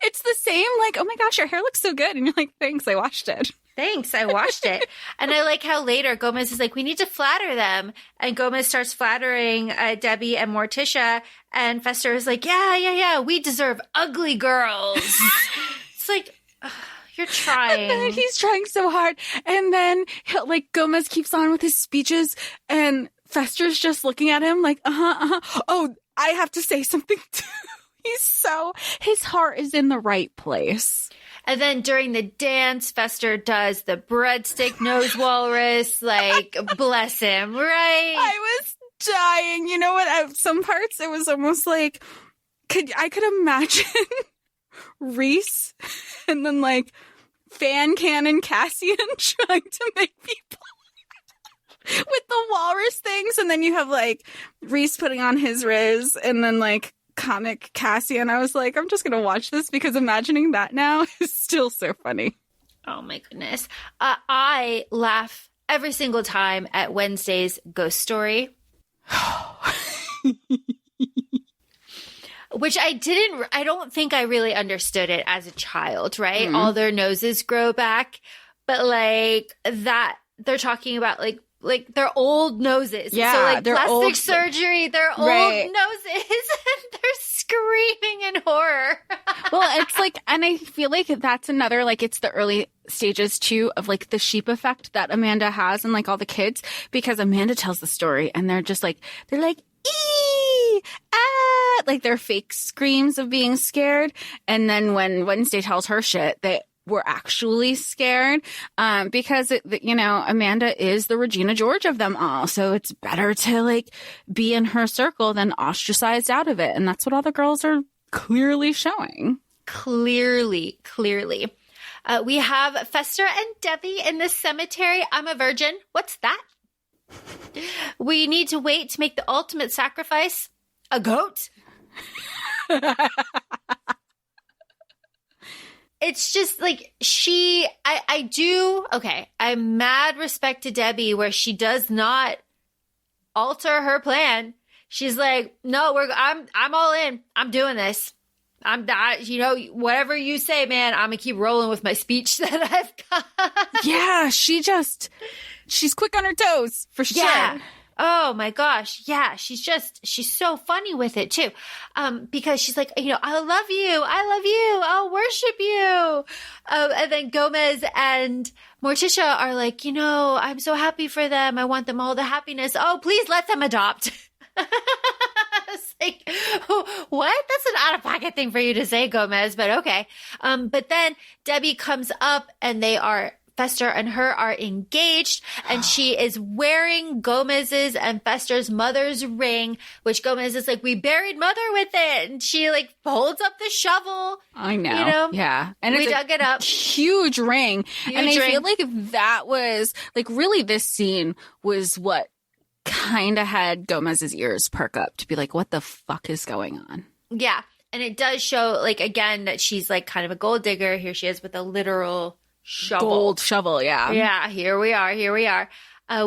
It's the same, like, oh my gosh, your hair looks so good. And you're like, thanks, I washed it. Thanks, I washed it. And I like how later Gomez is like, we need to flatter them. And Gomez starts flattering Debbie and Morticia. And Fester is like, yeah, we deserve ugly girls. It's like, you're trying. And then he's trying so hard. And then, like, Gomez keeps on with his speeches. And Fester's just looking at him like, Oh, I have to say something too. His heart is in the right place. And then during the dance, Fester does the breadstick nose walrus. Like, bless him, right? I was dying. You know what? At some parts, it was almost like, I could imagine Reese and then, like, fan cannon Cassian trying to make people with the walrus things. And then you have, like, Reese putting on his Riz and then, like, comic Cassian. I was like, I'm just gonna watch this because imagining that now is still so funny. Oh my goodness. I laugh every single time at Wednesday's ghost story. Which I don't think I really understood it as a child, right? Mm-hmm. All their noses grow back, but like that, they're talking about like their old noses. Yeah, so like they're plastic old, surgery, their right. old noses, and they're screaming in horror. Well, it's like, and I feel like that's another, like, it's the early stages too of like the sheep effect that Amanda has and like all the kids, because Amanda tells the story and they're like, ee, ah, like they're fake screams of being scared. And then when Wednesday tells her shit, we're actually scared because, Amanda is the Regina George of them all. So it's better to, like, be in her circle than ostracized out of it. And that's what all the girls are clearly showing. Clearly. We have Fester and Debbie in the cemetery. I'm a virgin. What's that? We need to wait to make the ultimate sacrifice. A goat? It's just like I'm mad respect to Debbie where she does not alter her plan. She's like, no, I'm all in. I'm doing this. I'm not, whatever you say, man, I'm gonna keep rolling with my speech that I've got. Yeah, she's quick on her toes for sure. Yeah. Oh my gosh. Yeah. She's so funny with it too. Because she's like, I love you. I'll worship you. And then Gomez and Morticia are like, I'm so happy for them. I want them all the happiness. Oh, please let them adopt. It's like, what? That's an out-of-pocket thing for you to say, Gomez, but okay. But then Debbie comes up and Fester and her are engaged, and she is wearing Gomez's and Fester's mother's ring, which Gomez is like, we buried mother with it. And she like holds up the shovel. I know. Yeah. And we dug it up. Huge ring. And I feel like that was like, really this scene was what kind of had Gomez's ears perk up to be like, what the fuck is going on? Yeah. And it does show, like, again, that she's like kind of a gold digger. Here she is with a literal shovel. Gold shovel, yeah. Yeah, here we are.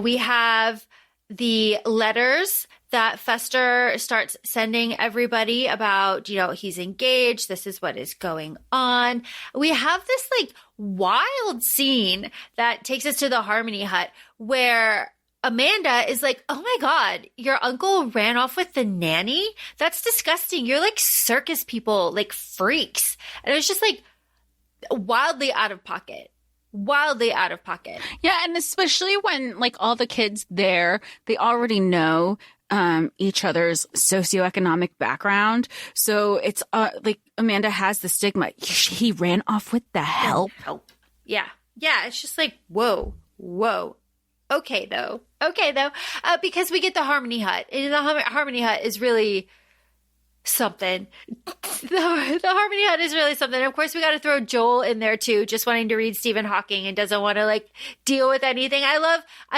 We have the letters that Fester starts sending everybody about, he's engaged. This is what is going on. We have this like wild scene that takes us to the Harmony Hut where Amanda is like, oh my God, your uncle ran off with the nanny? That's disgusting. You're like circus people, like freaks. And it was just like wildly out of pocket. Wildly out of pocket. Yeah, and especially when like all the kids there, they already know each other's socioeconomic background. So it's like Amanda has the stigma. He ran off with the help. Yeah. Yeah. It's just like, whoa. Okay, though. Because we get the Harmony Hut. And the Harmony Hut is really something. The Harmony Hut is really something. And of course, we got to throw Joel in there too, just wanting to read Stephen Hawking and doesn't want to like deal with anything. I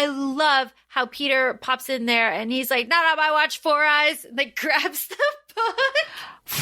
love how Peter pops in there and he's like, not on my watch, Four Eyes, and like grabs the book.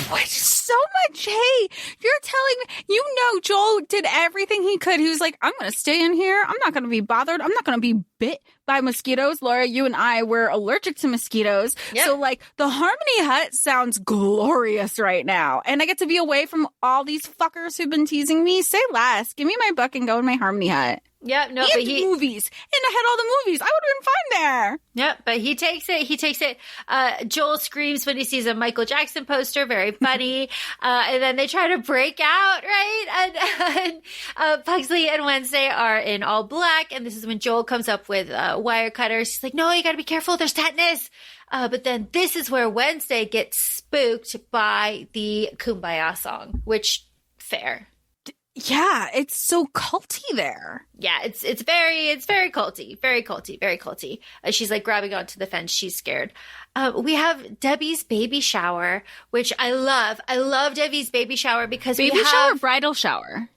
What? So much. Hey, you're telling me, Joel did everything he could. He was like, I'm going to stay in here. I'm not going to be bothered. I'm not going to be bit by mosquitoes. Laura, you and I were allergic to mosquitoes. Yep. So like the Harmony Hut sounds glorious right now. And I get to be away from all these fuckers who've been teasing me. Say less. Give me my book and go in my Harmony Hut. Yep, no, and but movies. And I had all the movies. I would have been fine there. Yep, but he takes it. Joel screams when he sees a Michael Jackson poster. Very funny. And then they try to break out, right? And Pugsley and Wednesday are in all black. And this is when Joel comes up with wire cutters. She's like, no, you got to be careful. There's tetanus. But then this is where Wednesday gets spooked by the Kumbaya song, which fair. Yeah, it's so culty there. Yeah, it's very culty. She's like grabbing onto the fence. She's scared. We have Debbie's baby shower, which I love. I love Debbie's baby shower because bridal shower.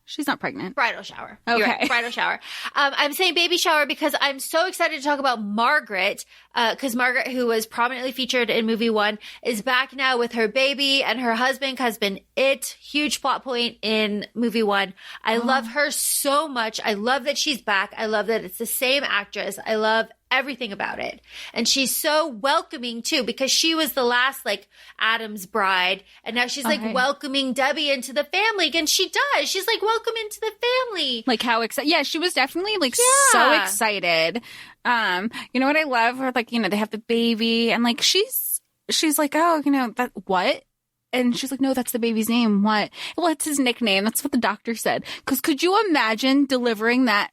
She's not pregnant. Bridal shower. Okay. You're right, bridal shower. I'm saying baby shower because I'm so excited to talk about Margaret, because Margaret, who was prominently featured in movie 1, is back now with her baby, and her husband has been huge plot point in movie 1. I love her so much. I love that she's back. I love that it's the same actress. I love everything about it. And she's so welcoming too, because she was the last like Addams bride. And now she's like welcoming Debbie into the family. And she does. She's like, welcome into the family. Like how excited. Yeah, she was definitely like so excited. You know what I love? Or like, they have the baby and like, she's like, oh, that what? And she's like, no, that's the baby's name. What? Well, it's his nickname. That's what the doctor said. Because could you imagine delivering that,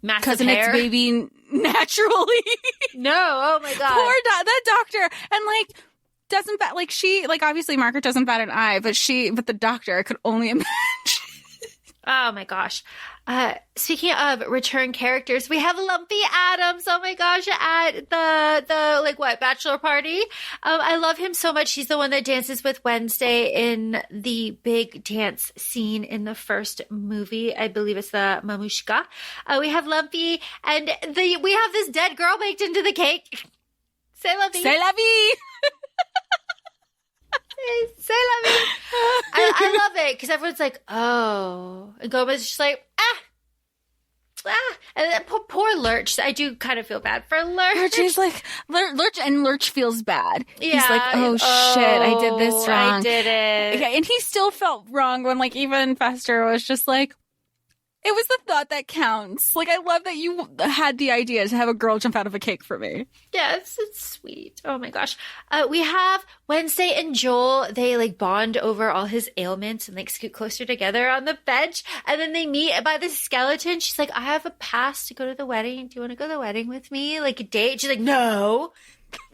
massive cousin hair? Its baby naturally? No. Oh my God. Poor that doctor. And like, doesn't bat, like she, like obviously Margaret doesn't bat an eye, but the doctor, I could only imagine. Oh my gosh. Speaking of return characters, we have Lumpy Addams. Oh my gosh, at the like what, bachelor party. I love him so much. He's the one that dances with Wednesday in the big dance scene in the first movie. I believe it's the Mamushka. We have Lumpy and we have this dead girl baked into the cake. Say la vie. Say la vie. Say la vie. I love it because everyone's like, oh. And Gomez is just like, and then poor Lurch. I do kind of feel bad for Lurch. Lurch is like, Lurch feels bad. Yeah. He's like, oh shit, I did this wrong. I did it. Yeah, and he still felt wrong when like even Fester was just like, it was the thought that counts. Like, I love that you had the idea to have a girl jump out of a cake for me. Yes, it's sweet. Oh my gosh. We have Wednesday and Joel. They like bond over all his ailments and like scoot closer together on the bench. And then they meet by the skeleton. She's like, I have a pass to go to the wedding. Do you want to go to the wedding with me? Like a date? She's like, no.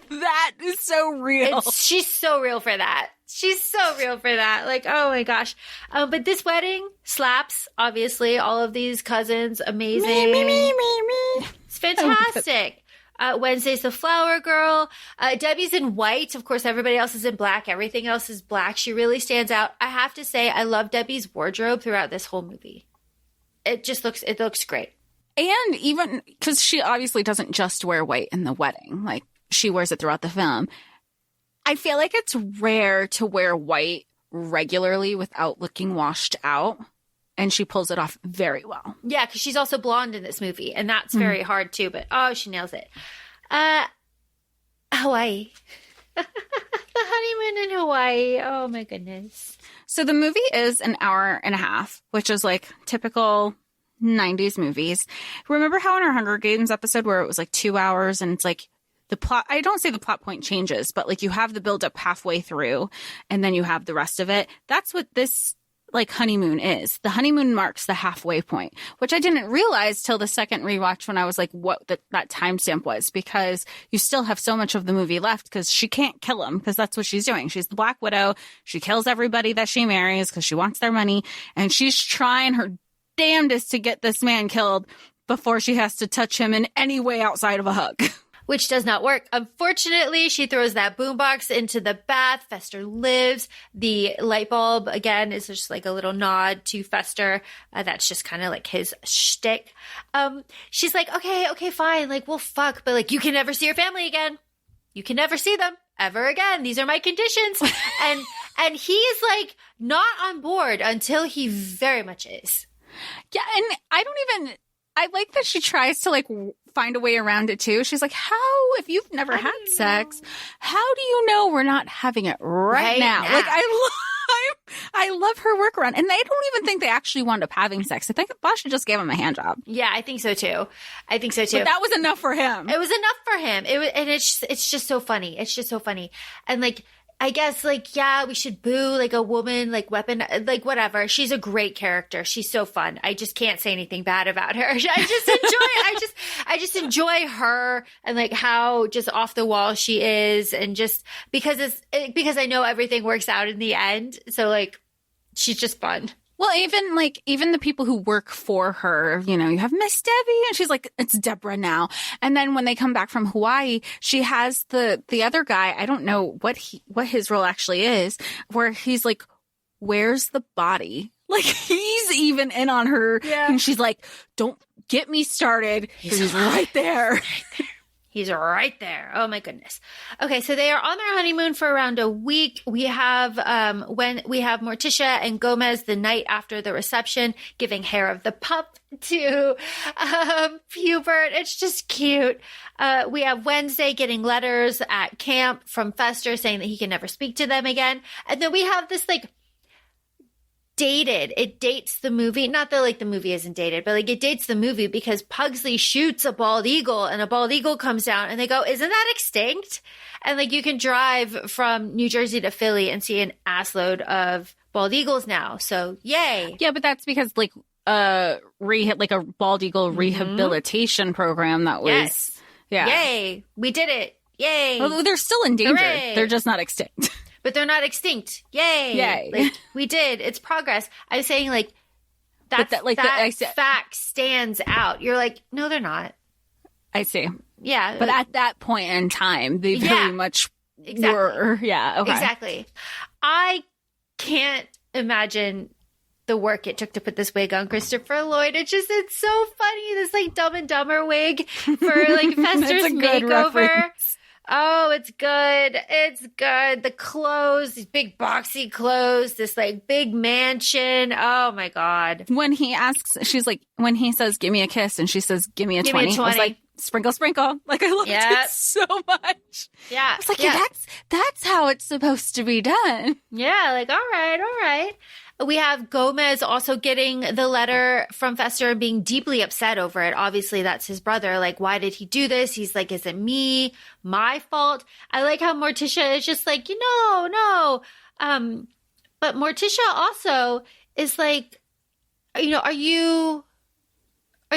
That is so real. She's so real for that. She's so real for that. Like, oh my gosh. But this wedding slaps, obviously. All of these cousins, amazing. Me. It's fantastic. Wednesday's the flower girl. Debbie's in white. Of course, everybody else is in black. Everything else is black. She really stands out. I have to say, I love Debbie's wardrobe throughout this whole movie. It looks great. And even because she obviously doesn't just wear white in the wedding. Like, she wears it throughout the film. I feel like it's rare to wear white regularly without looking washed out. And she pulls it off very well. Yeah, because she's also blonde in this movie. And that's very hard too. But, oh, she nails it. Hawaii. The honeymoon in Hawaii. Oh my goodness. So the movie is an hour and a half, which is like typical 90s movies. Remember how in our Hunger Games episode where it was like 2 hours and it's like the plot, I don't say the plot point changes, but like you have the build up halfway through and then you have the rest of it. That's what this like honeymoon is. The honeymoon marks the halfway point, which I didn't realize till the second rewatch when I was like, what that timestamp was, because you still have so much of the movie left because she can't kill him because that's what she's doing. She's the Black Widow. She kills everybody that she marries because she wants their money. And she's trying her damnedest to get this man killed before she has to touch him in any way outside of a hug. Which does not work. Unfortunately, she throws that boombox into the bath. Fester lives. The light bulb, again, is just like a little nod to Fester. That's just kind of like his shtick. She's like, okay, fine. Like, we'll fuck. But like, you can never see your family again. You can never see them ever again. These are my conditions. And he is like not on board until he very much is. Yeah. And I like that she tries to like find a way around it too. She's like, if you've never had sex, how do you know we're not having it right now? Like I love her workaround. And they don't even think they actually wound up having sex. I think Basha just gave him a hand job. Yeah, I think so too. But that was enough for him. It was enough for him. And it's just so funny. It's just so funny. And like, I guess like, yeah, we should boo like a woman, like weapon, like whatever. She's a great character. She's so fun. I just can't say anything bad about her. I just enjoy her and like how just off the wall she is. And just because I know everything works out in the end. So like, she's just fun. Well, even the people who work for her, you know, you have Miss Debbie and she's like, it's Deborah now. And then when they come back from Hawaii, she has the other guy. I don't know what his role actually is, where he's like, where's the body? Like he's even in on her. Yeah. And she's like, don't get me started. He's right there. He's right there. Oh my goodness. Okay, so they are on their honeymoon for around a week. We have Morticia and Gomez the night after the reception giving hair of the pup to Hubert. It's just cute. We have Wednesday getting letters at camp from Fester saying that he can never speak to them again. And then we have this like it dates the movie. Not that like the movie isn't dated, but like it dates the movie because Pugsley shoots a bald eagle and a bald eagle comes down and they go, isn't that extinct? And like you can drive from New Jersey to Philly and see an assload of bald eagles now. So yay. Yeah, but that's because like a bald eagle rehabilitation program that was, yes. Yeah. Yay. We did it. Yay. Well, they're still endangered. Hooray. They're just not extinct. But they're not extinct. Yay. Yay. Like, we did. It's progress. I was saying, like, that fact stands out. You're like, no, they're not. I see. Yeah. But at that point in time, they very much were. Yeah. Okay. Exactly. I can't imagine the work it took to put this wig on Christopher Lloyd. It's so funny. This, like, Dumb and Dumber wig for, like, Fester's makeover. Reference. Oh, it's good. It's good. The clothes, these big boxy clothes, this like big mansion. Oh my God. When he says, give me a kiss and she says, give me a 20. I was like, sprinkle, sprinkle. Like I loved it so much. Yeah. I was like, that's how it's supposed to be done. Yeah. Like, all right. We have Gomez also getting the letter from Fester and being deeply upset over it. Obviously, that's his brother. Like, why did he do this? He's like, is it me? My fault? I like how Morticia is just like, no. But Morticia also is like, are you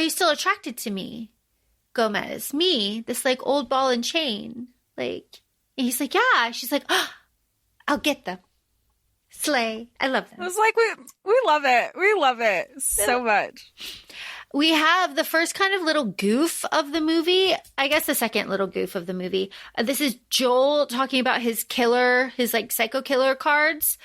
still attracted to me, Gomez? Me, this like old ball and chain. Like, and he's like, yeah. She's like, oh, I'll get them. Slay. I love them. I was like, we love it. We love it so much. We have the first kind of little goof of the movie. I guess the second little goof of the movie. This is Joel talking about his like psycho killer cards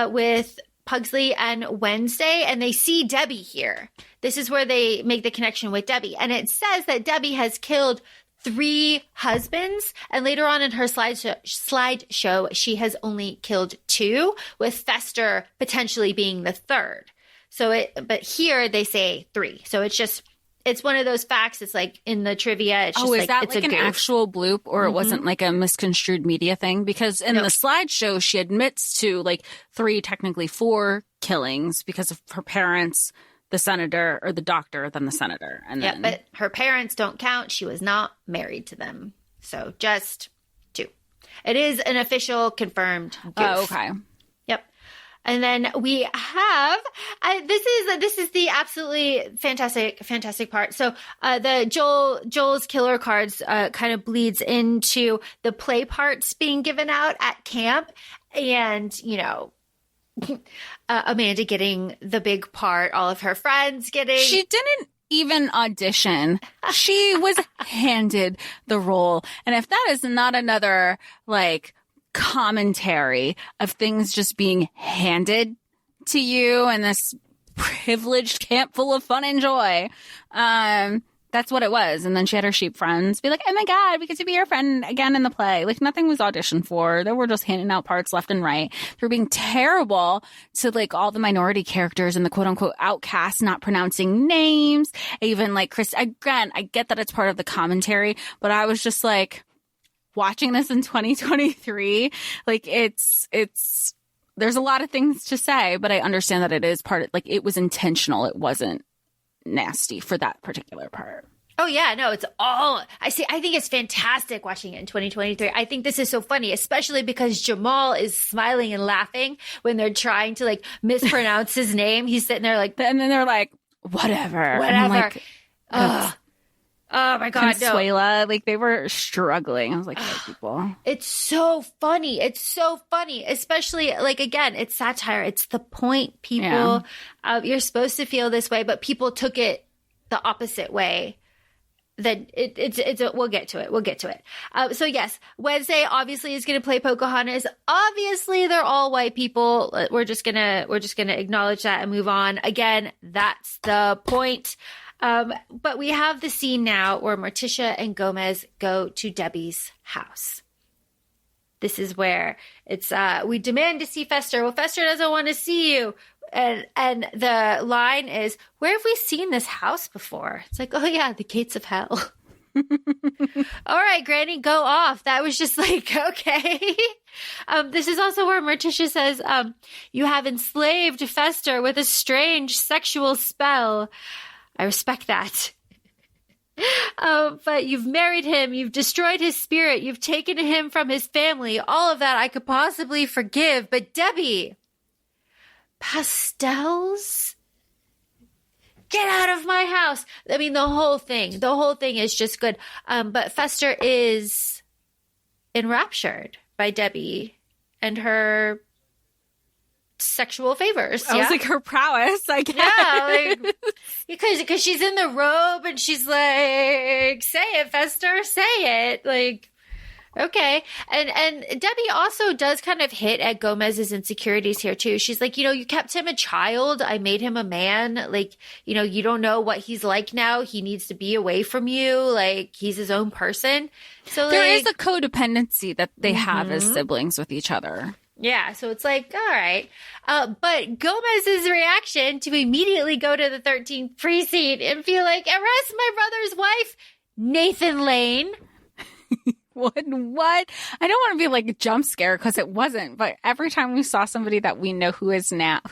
with Pugsley and Wednesday. And they see Debbie here. This is where they make the connection with Debbie. And it says that Debbie has killed 3 husbands, and later on in her slideshow, she has only killed 2, with Fester potentially being the 3rd. But here they say 3. So it's it's one of those facts. It's like in the trivia. It's just is that it's like a an goof. actual bloop, or it wasn't like a misconstrued media thing? Because in the slideshow, she admits to like 3, technically 4 killings because of her parents, the senator, or the doctor, then the senator. And then but her parents don't count. She was not married to them. So just 2. It is an official confirmed goof. Oh, okay. Yep. And then we have this is the absolutely fantastic part. So the Joel's killer cards kind of bleeds into the play parts being given out at camp, and Amanda getting the big part, all of her friends getting. She didn't even audition. She was handed the role, and if that is not another like commentary of things just being handed to you in this privileged camp full of fun and joy. That's what it was. And then she had her sheep friends be like, oh my God, we get to be your friend again in the play. Like nothing was auditioned for. They were just handing out parts left and right. They were being terrible to like all the minority characters and the quote unquote outcasts, not pronouncing names. Even like Chris, again, I get that it's part of the commentary, but I was just like, watching this in 2023, like it's there's a lot of things to say, but I understand that it is part of, like, it was intentional. It wasn't nasty for that particular part. Oh yeah, no, it's all I see. I think it's fantastic watching it in 2023. I think this is so funny, especially because Jamal is smiling and laughing when they're trying to like mispronounce his name. He's sitting there like, and then they're like, whatever. And I'm like, oh my God, Consuela, like they were struggling. I was like, oh, people. It's so funny. It's so funny, especially like, again, it's satire. It's the point, people. Yeah. You're supposed to feel this way, but people took it the opposite way. Then we'll get to it. We'll get to it. So yes, Wednesday obviously is going to play Pocahontas. Obviously, they're all white people. We're just gonna acknowledge that and move on. Again, that's the point. But we have the scene now where Morticia and Gomez go to Debbie's house. This is where it's, we demand to see Fester. Well, Fester doesn't want to see you. And the line is, where have we seen this house before? It's like, oh yeah, the gates of hell. All right, Granny, go off. That was just like, okay. This is also where Morticia says, you have enslaved Fester with a strange sexual spell. I respect that. But you've married him. You've destroyed his spirit. You've taken him from his family. All of that I could possibly forgive. But Debbie, pastels? Get out of my house. I mean, the whole thing is just good. But Fester is enraptured by Debbie and her sexual favors. I was like, her prowess, I guess. Yeah, like, because she's in the robe and she's like, say it, Fester, say it. Like, okay. And Debbie also does kind of hit at Gomez's insecurities here too. She's like, you kept him a child. I made him a man. Like, you don't know what he's like now. He needs to be away from you. Like, he's his own person. So there is a codependency that they have as siblings with each other. Yeah, so it's like, all right. But Gomez's reaction to immediately go to the 13th precinct and feel like, arrest my brother's wife, Nathan Lane. What? I don't want to be like a jump scare because it wasn't. But every time we saw somebody that we know who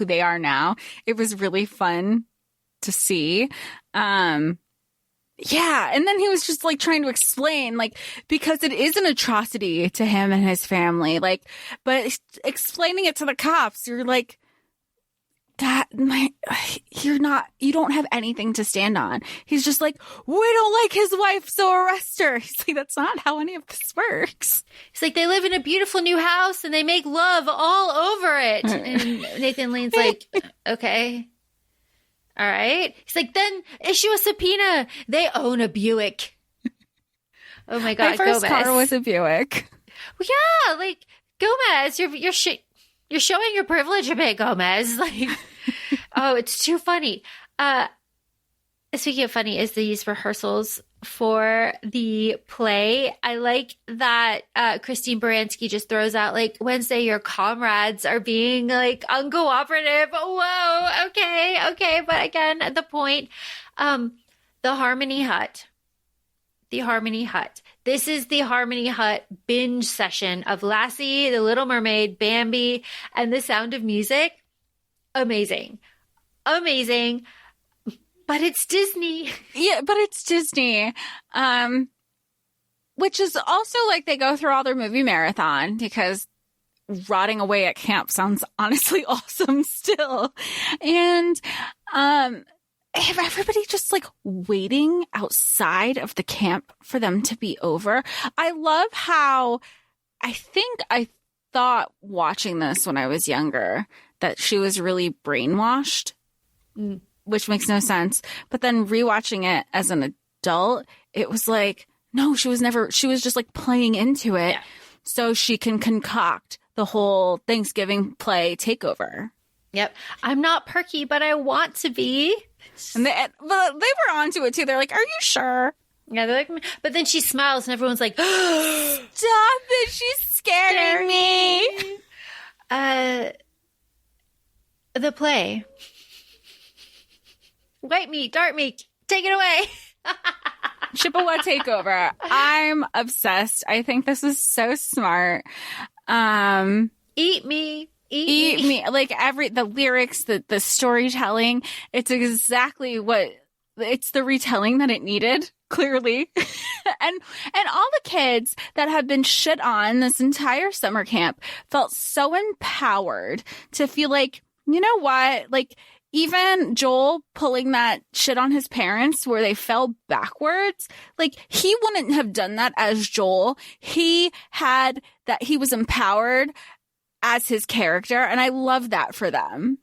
they are now, it was really fun to see. Yeah. And then he was just like trying to explain, like, because it is an atrocity to him and his family. Like, but explaining it to the cops, you're like, you don't have anything to stand on. He's just like, we don't like his wife, so arrest her. He's like, that's not how any of this works. He's like, they live in a beautiful new house and they make love all over it. And Nathan Lane's like, okay. All right. He's like, then issue a subpoena. They own a Buick. Oh my God, my first Gomez. car was a Buick. Well, yeah, like Gomez, you're showing your privilege a bit, Gomez. Like, oh, it's too funny. Speaking of funny, is these rehearsals for the play. I like that Christine Baranski just throws out like, Wednesday, your comrades are being like uncooperative. Whoa, okay. But again, the point, The Harmony Hut. The Harmony Hut. This is the Harmony Hut binge session of Lassie, The Little Mermaid, Bambi, and The Sound of Music. Amazing. Amazing. But it's Disney. Yeah, but it's Disney. Which is also like they go through all their movie marathon because rotting away at camp sounds honestly awesome still. And everybody just like waiting outside of the camp for them to be over. I love how I thought watching this when I was younger that she was really brainwashed, which makes no sense. But then rewatching it as an adult, it was like, no, she was just like playing into it so she can concoct the whole Thanksgiving play takeover. Yep. I'm not perky, but I want to be. And they were onto it too. They're like, are you sure? Yeah, they're like, but then she smiles and everyone's like, stop it. She's scaring me. The play. White meat, dark meat, take it away. Chippewa takeover. I'm obsessed. I think this is so smart. Eat me. Eat me. Like the lyrics, the storytelling, it's exactly it's the retelling that it needed, clearly. and all the kids that have been shit on this entire summer camp felt so empowered to feel like, you know what? Like, even Joel pulling that shit on his parents where they fell backwards, like he wouldn't have done that as Joel. He was empowered as his character. And I love that for them.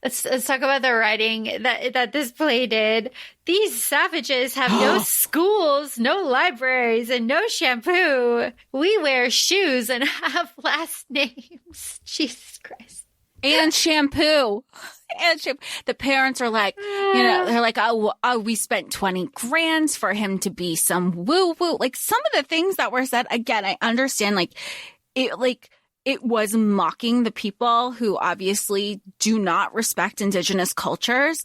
Let's talk about the writing that this play did. These savages have no schools, no libraries, and no shampoo. We wear shoes and have last names. Jesus Christ. And shampoo. The parents are like, they're like, oh, we spent 20 grand for him to be some woo-woo. Like some of the things that were said, again, I understand it was mocking the people who obviously do not respect Indigenous cultures.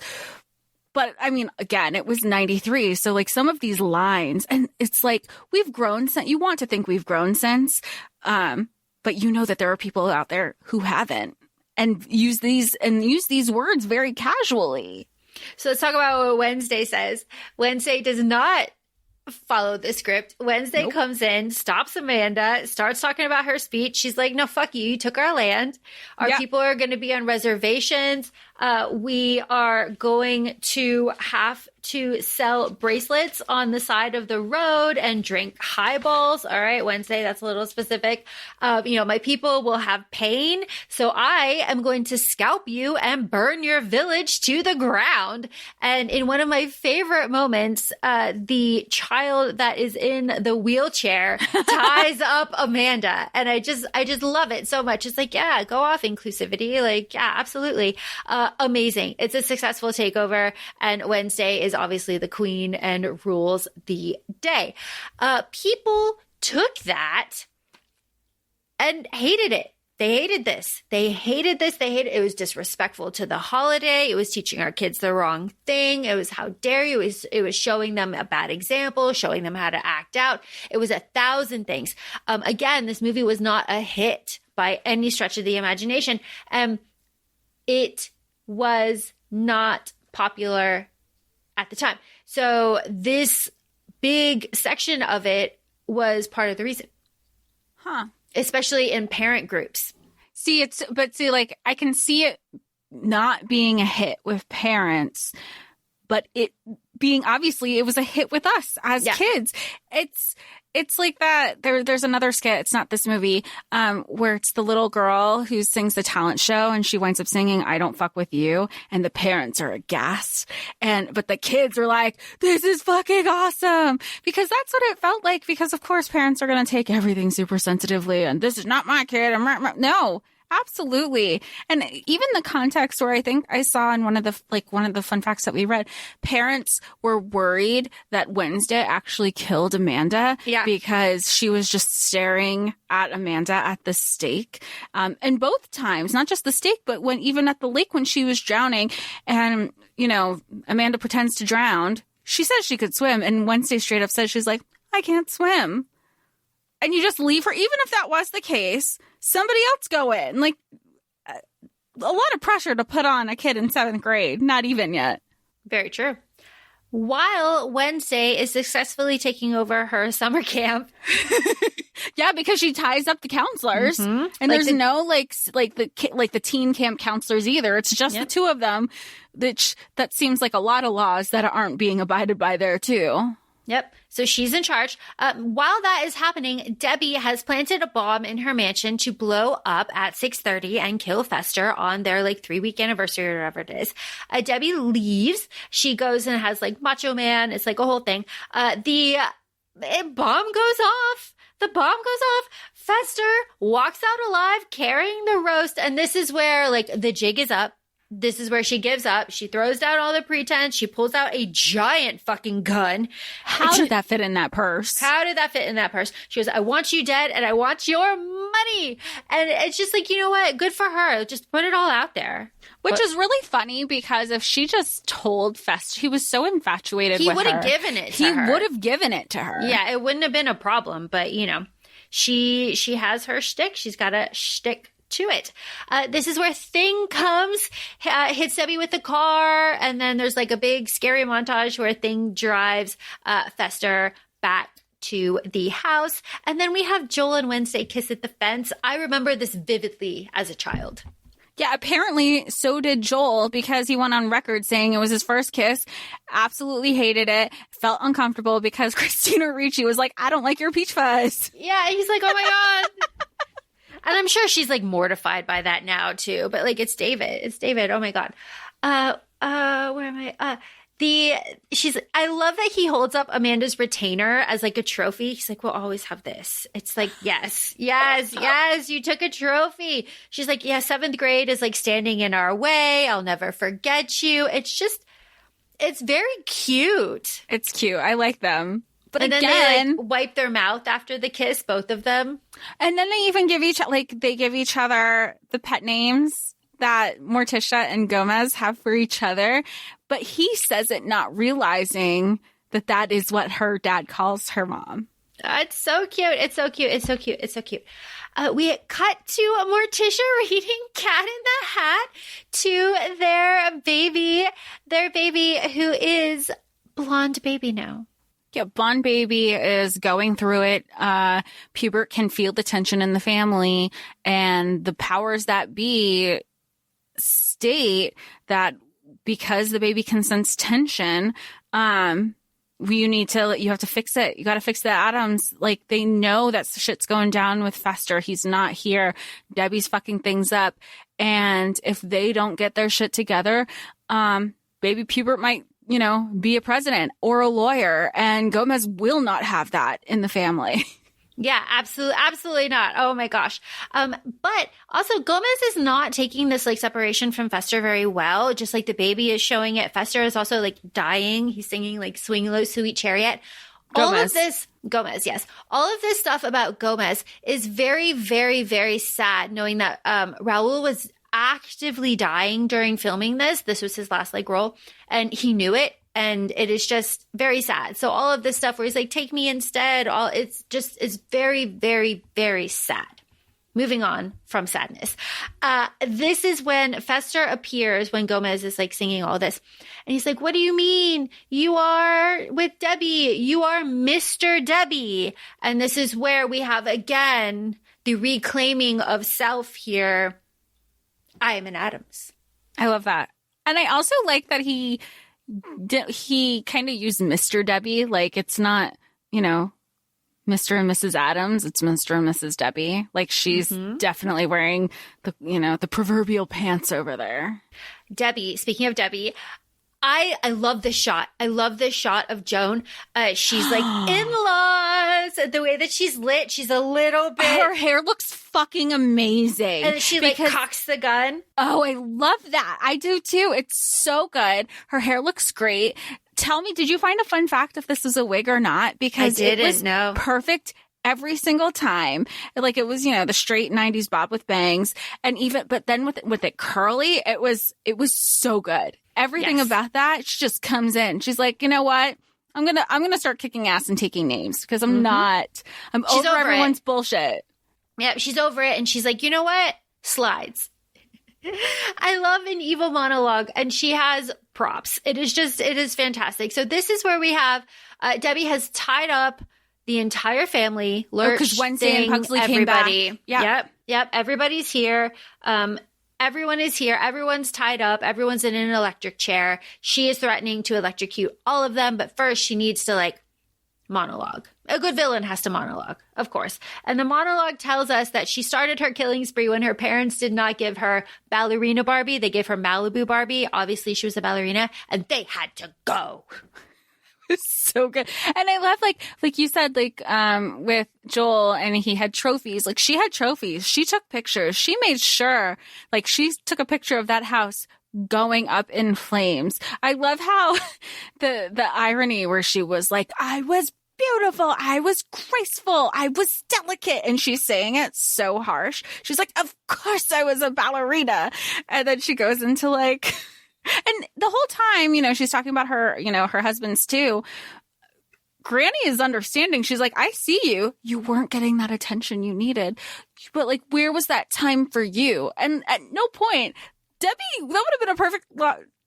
But I mean, again, it was 93. So like some of these lines, and it's like, we've grown since, you want to think we've grown since, but you know that there are people out there who haven't. And use these words very casually. So let's talk about what Wednesday says. Wednesday does not follow the script. Wednesday comes in, stops Amanda, starts talking about her speech. She's like, no, fuck you. You took our land. Our people are going to be on reservations. We are going to have to sell bracelets on the side of the road and drink highballs. All right, Wednesday, that's a little specific. My people will have pain. So I am going to scalp you and burn your village to the ground. And in one of my favorite moments, the child that is in the wheelchair ties up Amanda. And I just love it so much. It's like, yeah, go off, inclusivity. Like, yeah, absolutely. Amazing. It's a successful takeover. And Wednesday is obviously the queen and rules the day. People took that and hated it. They hated this. It was disrespectful to the holiday. It was teaching our kids the wrong thing. It was how dare you. It was showing them a bad example, showing them how to act out. It was 1,000 things. Again, this movie was not a hit by any stretch of the imagination. It was not popular at the time. So this big section of it was part of the reason. Huh. Especially in parent groups. Like I can see it not being a hit with parents, but it being, obviously it was a hit with us as kids. It's like that. There's another skit. It's not this movie, where it's the little girl who sings the talent show and she winds up singing "I Don't Fuck With You," and the parents are aghast, but the kids are like, "This is fucking awesome," because that's what it felt like. Because of course parents are going to take everything super sensitively, and this is not my kid. No. Absolutely. And even the context where I think I saw in one of the fun facts that we read, parents were worried that Wednesday actually killed Amanda because she was just staring at Amanda at the stake. And both times, not just the stake, but even at the lake when she was drowning and, Amanda pretends to drown she says she could swim, and Wednesday straight up says she's like, I can't swim. And you just leave her. Even if that was the case, somebody else go in. Like, a lot of pressure to put on a kid in 7th grade. Not even yet. Very true. While Wednesday is successfully taking over her summer camp. Yeah, because she ties up the counselors, and there's no like the teen camp counselors either. It's just the two of them. That seems like a lot of laws that aren't being abided by there too. Yep. So she's in charge. While that is happening, Debbie has planted a bomb in her mansion to blow up at 6:30 and kill Fester on their 3-week anniversary or whatever it is. Debbie leaves. She goes and has Macho Man. It's a whole thing. The bomb goes off. The bomb goes off. Fester walks out alive carrying the roast. And this is where the jig is up. This is where she gives up. She throws down all the pretense. She pulls out a giant fucking gun. How did that fit in that purse? How did that fit in that purse? She goes, I want you dead and I want your money. And it's just you know what? Good for her. Just put it all out there. Which is really funny because if she just told Fester, he was so infatuated with her. He would have given it to her. He would have given it to her. Yeah, it wouldn't have been a problem. But, she has her shtick. She's got a shtick to it. This is where Thing comes, hits Debbie with the car, and then there's a big scary montage where Thing drives Fester back to the house. And then we have Joel and Wednesday kiss at the fence. I remember this vividly as a child. Yeah, apparently so did Joel because he went on record saying it was his first kiss, absolutely hated it, felt uncomfortable because Christina Ricci was like, I don't like your peach fuzz. Yeah, he's like, oh my God. And I'm sure she's mortified by that now too. But it's David. It's David. Oh my God. Where am I? I love that he holds up Amanda's retainer as a trophy. He's like, we'll always have this. It's yes, you took a trophy. She's like, yeah, 7th grade is standing in our way. I'll never forget you. It's very cute. It's cute. I like them. But and again, then they wipe their mouth after the kiss, both of them. And then they even give each other the pet names that Morticia and Gomez have for each other. But he says it not realizing that is what her dad calls her mom. It's so cute. It's so cute. It's so cute. It's so cute. We cut to Morticia reading Cat in the Hat to their baby who is blonde baby now. Yeah, blonde baby is going through it. Pubert can feel the tension in the family, and the powers that be state that because the baby can sense tension, you have to fix it. You got to fix the Addams. They know that shit's going down with Fester. He's not here. Debbie's fucking things up. And if they don't get their shit together, baby Pubert might, be a president or a lawyer, and Gomez will not have that in the family. Yeah, absolutely not. Oh my gosh. But also Gomez is not taking this separation from Fester very well. Just the baby is showing it. Fester is also dying. He's singing Swing Low, Sweet Chariot. Gomez. All of this, Gomez, yes. All of this stuff about Gomez is very, very, very sad, knowing that Raul was actively dying during filming this. This was his last role, and he knew it. And it is just very sad. So all of this stuff where he's take me instead, it's very, very, very sad. Moving on from sadness. This is when Fester appears when Gomez is singing all this. And he's like, what do you mean? You are with Debbie. You are Mr. Debbie. And this is where we have again the reclaiming of self here. I am an Addams. I love that. And I also like that he kind of used Mr. Debbie. It's not, Mr. and Mrs. Addams. It's Mr. and Mrs. Debbie. She's definitely wearing the proverbial pants over there. Debbie, speaking of Debbie, I love this shot. I love this shot of Joan. She's in-laws. The way that she's lit, she's a little bit. Her hair looks fucking amazing. And she cocks the gun. Oh, I love that. I do too. It's so good. Her hair looks great. Tell me, did you find a fun fact if this was a wig or not? Because it was perfect every single time. It was, the straight 90s bob with bangs. And but then with it curly, it was so good. everything about that, she just comes in. She's like, you know what? I'm gonna start kicking ass and taking names because I'm over everyone's bullshit. Yeah, she's over it, and she's like, you know what? Slides. I love an evil monologue, and she has props. It is fantastic. So this is where we have Debbie has tied up the entire family. Because Wednesday and Pugsley came back. Yep. Everybody's here. Everyone is here. Everyone's tied up. Everyone's in an electric chair. She is threatening to electrocute all of them. But first, she needs to monologue. A good villain has to monologue, of course. And the monologue tells us that she started her killing spree when her parents did not give her ballerina Barbie. They gave her Malibu Barbie. Obviously, she was a ballerina, and they had to go. It's so good. And I love, like you said, with Joel, and he had trophies. She had trophies. She took pictures. She made sure, she took a picture of that house going up in flames. I love how the irony where she was like, I was beautiful, I was graceful, I was delicate, and she's saying it so harsh. She's like, of course I was a ballerina. And then she goes into and the whole time, she's talking about her, her husbands too. Granny is understanding. She's like, I see you. You weren't getting that attention you needed. But where was that time for you? And at no point, Debbie, that would have been a perfect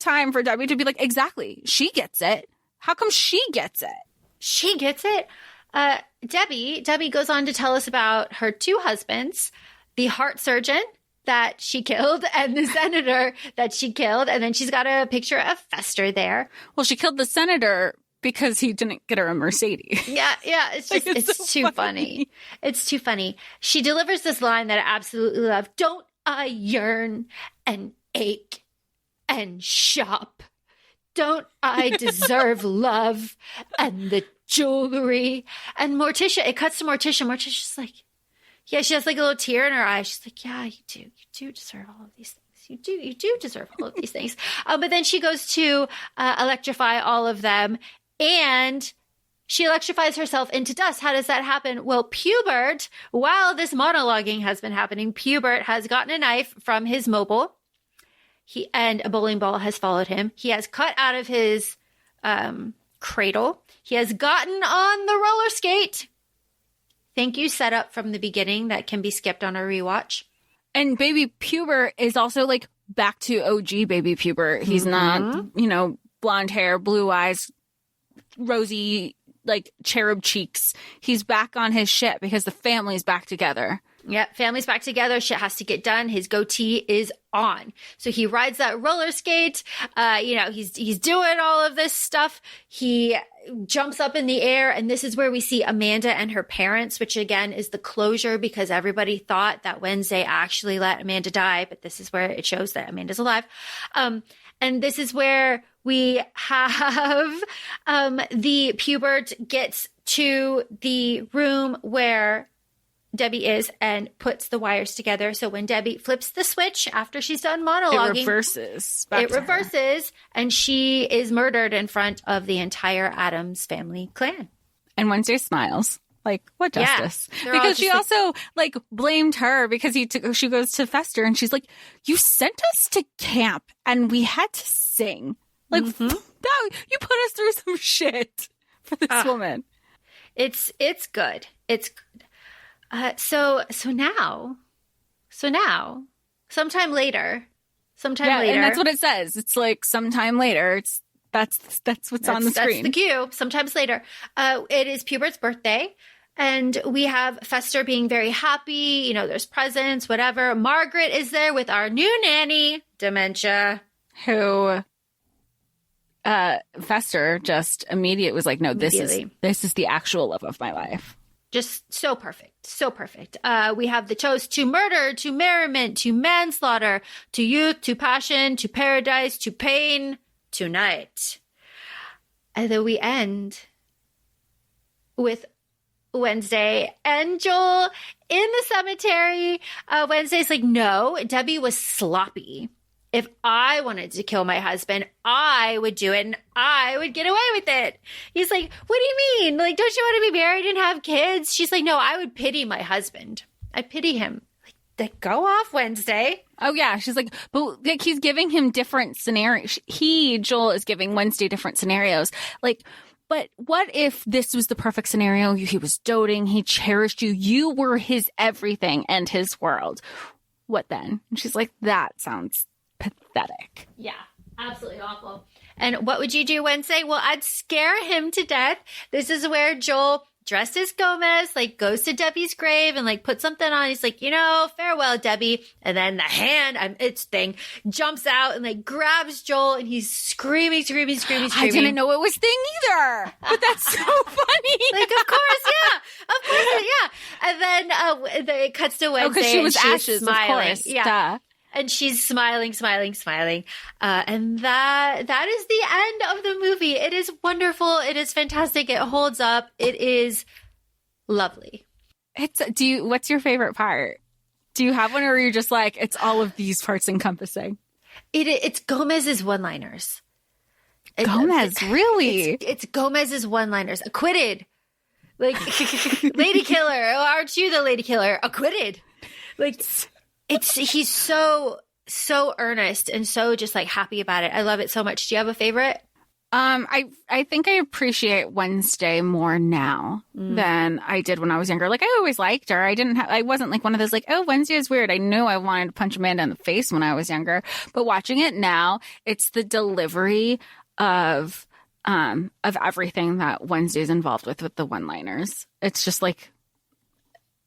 time for Debbie to be like, exactly. She gets it. How come she gets it? She gets it. Debbie goes on to tell us about her two husbands, the heart surgeon that she killed and the senator that she killed. And then she's got a picture of Fester there. Well, she killed the senator because he didn't get her a Mercedes. Yeah. It's just, it's so too funny. It's too funny. She delivers this line that I absolutely love. Don't I yearn and ache and shop? Don't I deserve love and the jewelry? And Morticia, it cuts to Morticia. Morticia's like, yeah, she has a little tear in her eye. She's like, yeah, you do. You do deserve all of these things. You do deserve all of these things. But then she goes to electrify all of them, and she electrifies herself into dust. How does that happen? Well, Pubert, while this monologuing has been happening, Pubert has gotten a knife from his mobile. And a bowling ball has followed him. He has cut out of his cradle. He has gotten on the roller skate. Thank you, setup from the beginning that can be skipped on a rewatch. And baby Pubert is also back to OG baby Pubert. He's not, blonde hair, blue eyes, rosy, cherub cheeks. He's back on his shit because the family's back together. Yep, family's back together. Shit has to get done. His goatee is on. So he rides that roller skate. He's doing all of this stuff. He jumps up in the air, and this is where we see Amanda and her parents, which again is the closure because everybody thought that Wednesday actually let Amanda die, but this is where it shows that Amanda's alive. And this is where we have the Pubert gets to the room where Debbie is and puts the wires together. So when Debbie flips the switch after she's done monologuing, it reverses. And she is murdered in front of the entire Addams family clan. And Wednesday smiles. What justice? Yeah, because she also blamed her because she goes to Fester and she's like, you sent us to camp and we had to sing. You put us through some shit for this woman. It's good. It's good. So now, sometime later, and that's what it says. It's sometime later. That's what's on the screen. That's the cue. Sometimes later. It is Pubert's birthday, and we have Fester being very happy. There's presents, whatever. Margaret is there with our new nanny, Dementia, who Fester just immediate was like, no, this is the actual love of my life. Just so perfect. So perfect. We have the toast to murder, to merriment, to manslaughter, to youth, to passion, to paradise, to pain, tonight. And then we end with Wednesday and Joel in the cemetery. Wednesday's like, no, Debbie was sloppy. If I wanted to kill my husband, I would do it and I would get away with it. He's like, what do you mean? Don't you want to be married and have kids? She's like, no, I would pity my husband. I pity him. go off, Wednesday. Oh, yeah. She's like, but like he's giving him different scenarios. Joel is giving Wednesday different scenarios. Like, but what if this was the perfect scenario? He was doting. He cherished you. You were his everything and his world. What then? And she's like, that sounds pathetic. Yeah, absolutely awful. And what would you do, Wednesday? Well, I'd scare him to death. This is where Joel, dressed as Gomez, like goes to Debbie's grave and like puts something on. He's like, farewell, Debbie. And then the hand, its thing, jumps out and like grabs Joel and he's screaming. I didn't know it was Thing either, but that's so funny. Like, of course, yeah. And then it cuts to Wednesday. Because she was ashes, smiling. of course. Yeah. Duh. And she's smiling. And that is the end of the movie. It is wonderful. It is fantastic. It holds up. It is lovely. What's your favorite part? Do you have one, or are you just like, it's all of these parts encompassing? It's Gomez's one-liners. Gomez, really? It's Gomez's one-liners. Acquitted. Like, lady killer. Aren't you the lady killer? Acquitted. Like, he's so earnest and so just like happy about it. I love it so much. Do you have a favorite? I think I appreciate Wednesday more now than I did when I was younger. Like, I always liked her. I wasn't like one of those like, oh, Wednesday is weird. I knew I wanted to punch Amanda in the face when I was younger, but watching it now, it's the delivery of everything that Wednesday's involved with the one-liners. It's just like,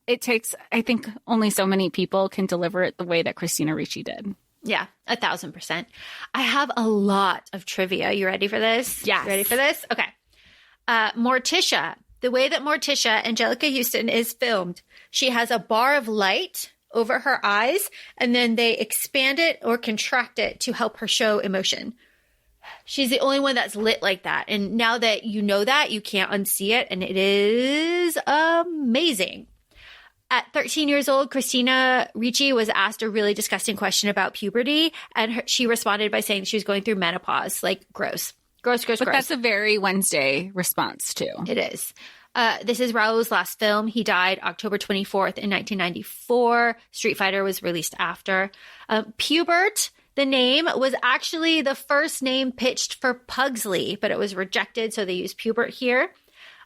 it takes, I think only so many people can deliver it the way that Christina Ricci did. Yeah, 1,000%. I have a lot of trivia. You ready for this? Yes. You ready for this? Okay. Morticia, the way that Morticia, Angelica Houston, is filmed, she has a bar of light over her eyes, and then they expand it or contract it to help her show emotion. She's the only one that's lit like that. And now that you know that, you can't unsee it, and it is amazing. At 13 years old, Christina Ricci was asked a really disgusting question about puberty, and she responded by saying she was going through menopause. Like, gross. But that's a very Wednesday response, too. It is. This is Raul's last film. He died October 24th in 1994. Street Fighter was released after. Pubert, the name, was actually the first name pitched for Pugsley, but it was rejected, so they used Pubert here.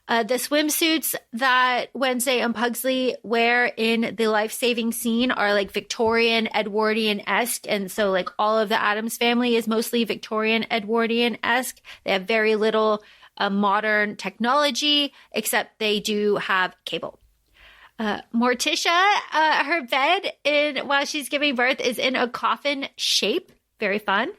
The swimsuits that Wednesday and Pugsley wear in the life-saving scene are like Victorian, Edwardian-esque. And so like all of the Addams family is mostly Victorian, Edwardian-esque. They have very little modern technology, except they do have cable. Morticia, her bed while she's giving birth is in a coffin shape. Very fun.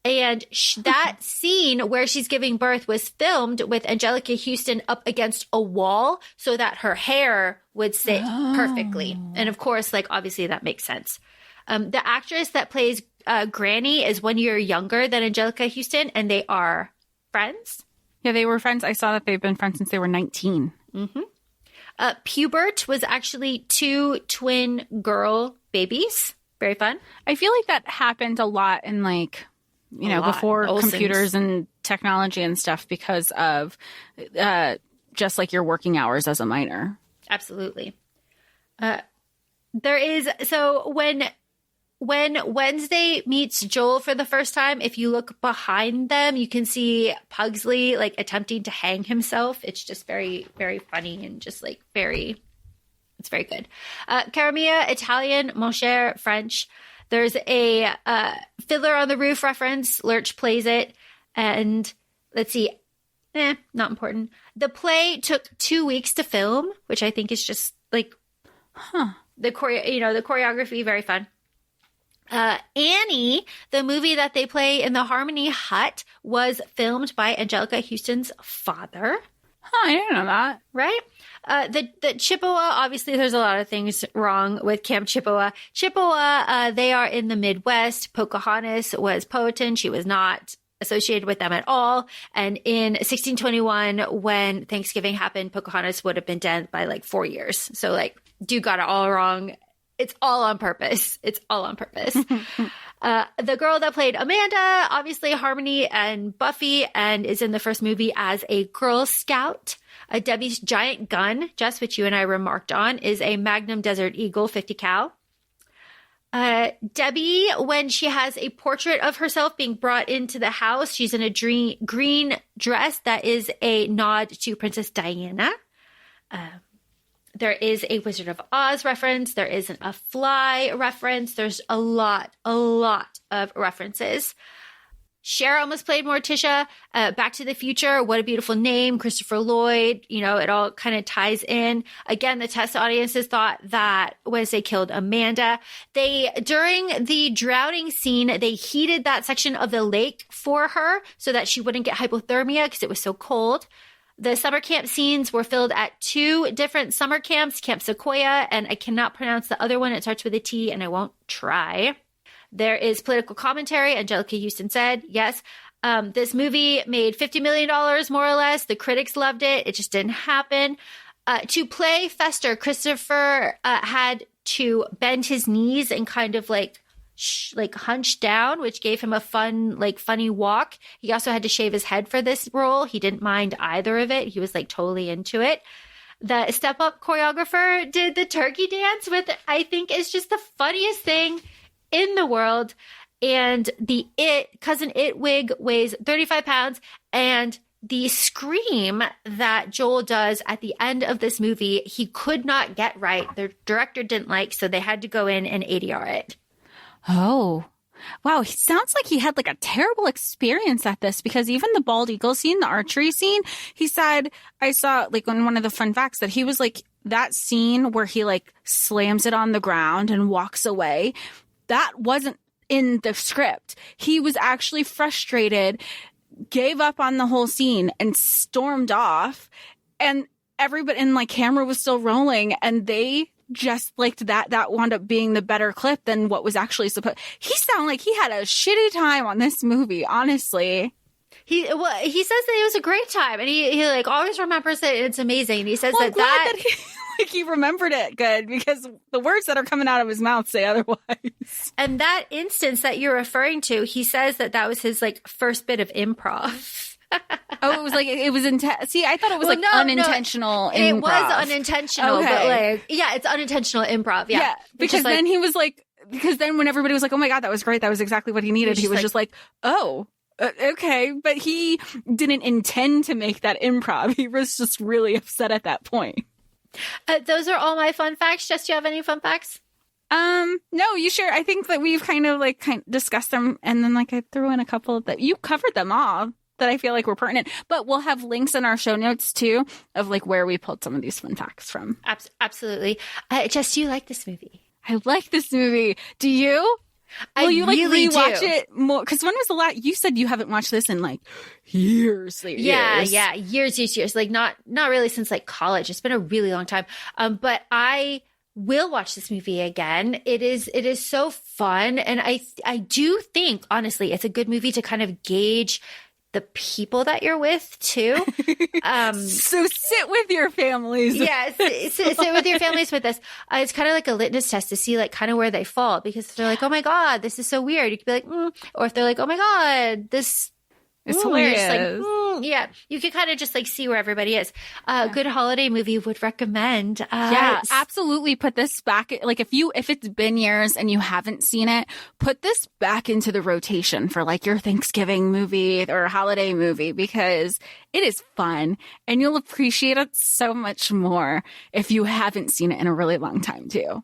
And that scene where she's giving birth was filmed with Angelica Houston up against a wall so that her hair would sit perfectly. And of course, like, obviously that makes sense. The actress that plays Granny is 1 year younger than Angelica Houston, and they are friends. Yeah, they were friends. I saw that they've been friends since they were 19. Mm-hmm. Pubert was actually 2 twin girl babies. Very fun. I feel like that happened a lot in like... before computers and technology and stuff because of just like your working hours as a minor. Absolutely. So when Wednesday meets Joel for the first time, if you look behind them, you can see Pugsley like attempting to hang himself. It's just very, very funny and just like it's very good. Caramia, Italian, mon cher, French. There's a Fiddler on the Roof reference. Lurch plays it. And let's see. Not important. The play took 2 weeks to film, which I think is just like, the choreography, very fun. Annie, the movie that they play in the Harmony Hut, was filmed by Angelica Houston's father. I didn't know that. Right? The Chippewa, obviously there's a lot of things wrong with Camp Chippewa. Chippewa, they are in the Midwest. Pocahontas was Powhatan. She was not associated with them at all. And in 1621, when Thanksgiving happened, Pocahontas would have been dead by like 4 years. So like, dude got it all wrong. It's all on purpose. The girl that played Amanda, obviously Harmony and Buffy, and is in the first movie as a Girl Scout. Debbie's giant gun, Jess, which you and I remarked on, is a Magnum Desert Eagle 50 cal. Debbie, when she has a portrait of herself being brought into the house, she's in a green dress that is a nod to Princess Diana. There is a Wizard of Oz reference. There is a Fly reference. There's a lot of references. Cher almost played Morticia. Back to the Future, what a beautiful name. Christopher Lloyd, it all kind of ties in. Again, the test audiences thought that Wednesday killed Amanda. During the drowning scene, they heated that section of the lake for her so that she wouldn't get hypothermia because it was so cold. The summer camp scenes were filmed at 2 different summer camps, Camp Sequoia, and I cannot pronounce the other one. It starts with a T, and I won't try. There is political commentary. Angelica Houston said, yes, this movie made $50 million, more or less. The critics loved it. It just didn't happen. To play Fester, Christopher had to bend his knees and kind of like hunch down, which gave him a funny walk. He also had to shave his head for this role. He didn't mind either of it. He was totally into it. The Step Up choreographer did the turkey dance, with I think is just the funniest thing in the world. And the Cousin It wig weighs 35 pounds. And the scream that Joel does at the end of this movie, he could not get right. The director didn't like, so they had to go in and ADR it. Oh, wow. He sounds like he had a terrible experience at this, because even the bald eagle scene, the archery scene, he said, I saw on one of the fun facts that he was that scene where he slams it on the ground and walks away. That wasn't in the script. He was actually frustrated, gave up on the whole scene and stormed off, and everybody in camera was still rolling, and they just that wound up being the better clip than what was actually supposed. He sounded like he had a shitty time on this movie, honestly. He says that it was a great time, and he always remembers that it's amazing. And he says that he remembered it good, because the words that are coming out of his mouth say otherwise. And that instance that you're referring to, he says that was his first bit of improv. Oh, it was See, I thought it was unintentional improv. It was unintentional, okay. But it's unintentional improv. Yeah, because then he was because then when everybody was oh my God, that was great, that was exactly what he needed, he was just oh, okay. But he didn't intend to make that improv. He was just really upset at that point. Those are all my fun facts. Jess, do you have any fun facts? No, you sure? I think that we've kind of discussed them, and then I threw in a couple that you covered them all that I feel were pertinent, but we'll have links in our show notes too of where we pulled some of these fun facts from. Absolutely. Jess, do you like this movie? I like this movie. Do you? Will you really rewatch do. it more? Because when was the last? You said you haven't watched this in years. Yeah, years. Not really since college. It's been a really long time. But I will watch this movie again. It is so fun, and I do think honestly it's a good movie to kind of gauge the people that you're with too. So sit with your families. Yeah, sit with your families with this. It's kind of like a litmus test to see kind of where they fall, because if they're oh my God, this is so weird, you could be or if they're oh my God, this is hilarious. Yeah, you can kind of just see where everybody is. Good holiday movie, would recommend. Yeah, absolutely. Put this back. If it's been years and you haven't seen it, put this back into the rotation for your Thanksgiving movie or holiday movie, because it is fun and you'll appreciate it so much more if you haven't seen it in a really long time too.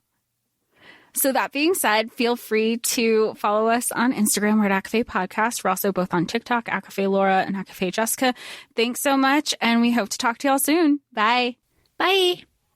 So that being said, feel free to follow us on Instagram. We're at ACOFAE Podcast. We're also both on TikTok, ACOFAE Laura and ACOFAE Jessica. Thanks so much, and we hope to talk to y'all soon. Bye. Bye.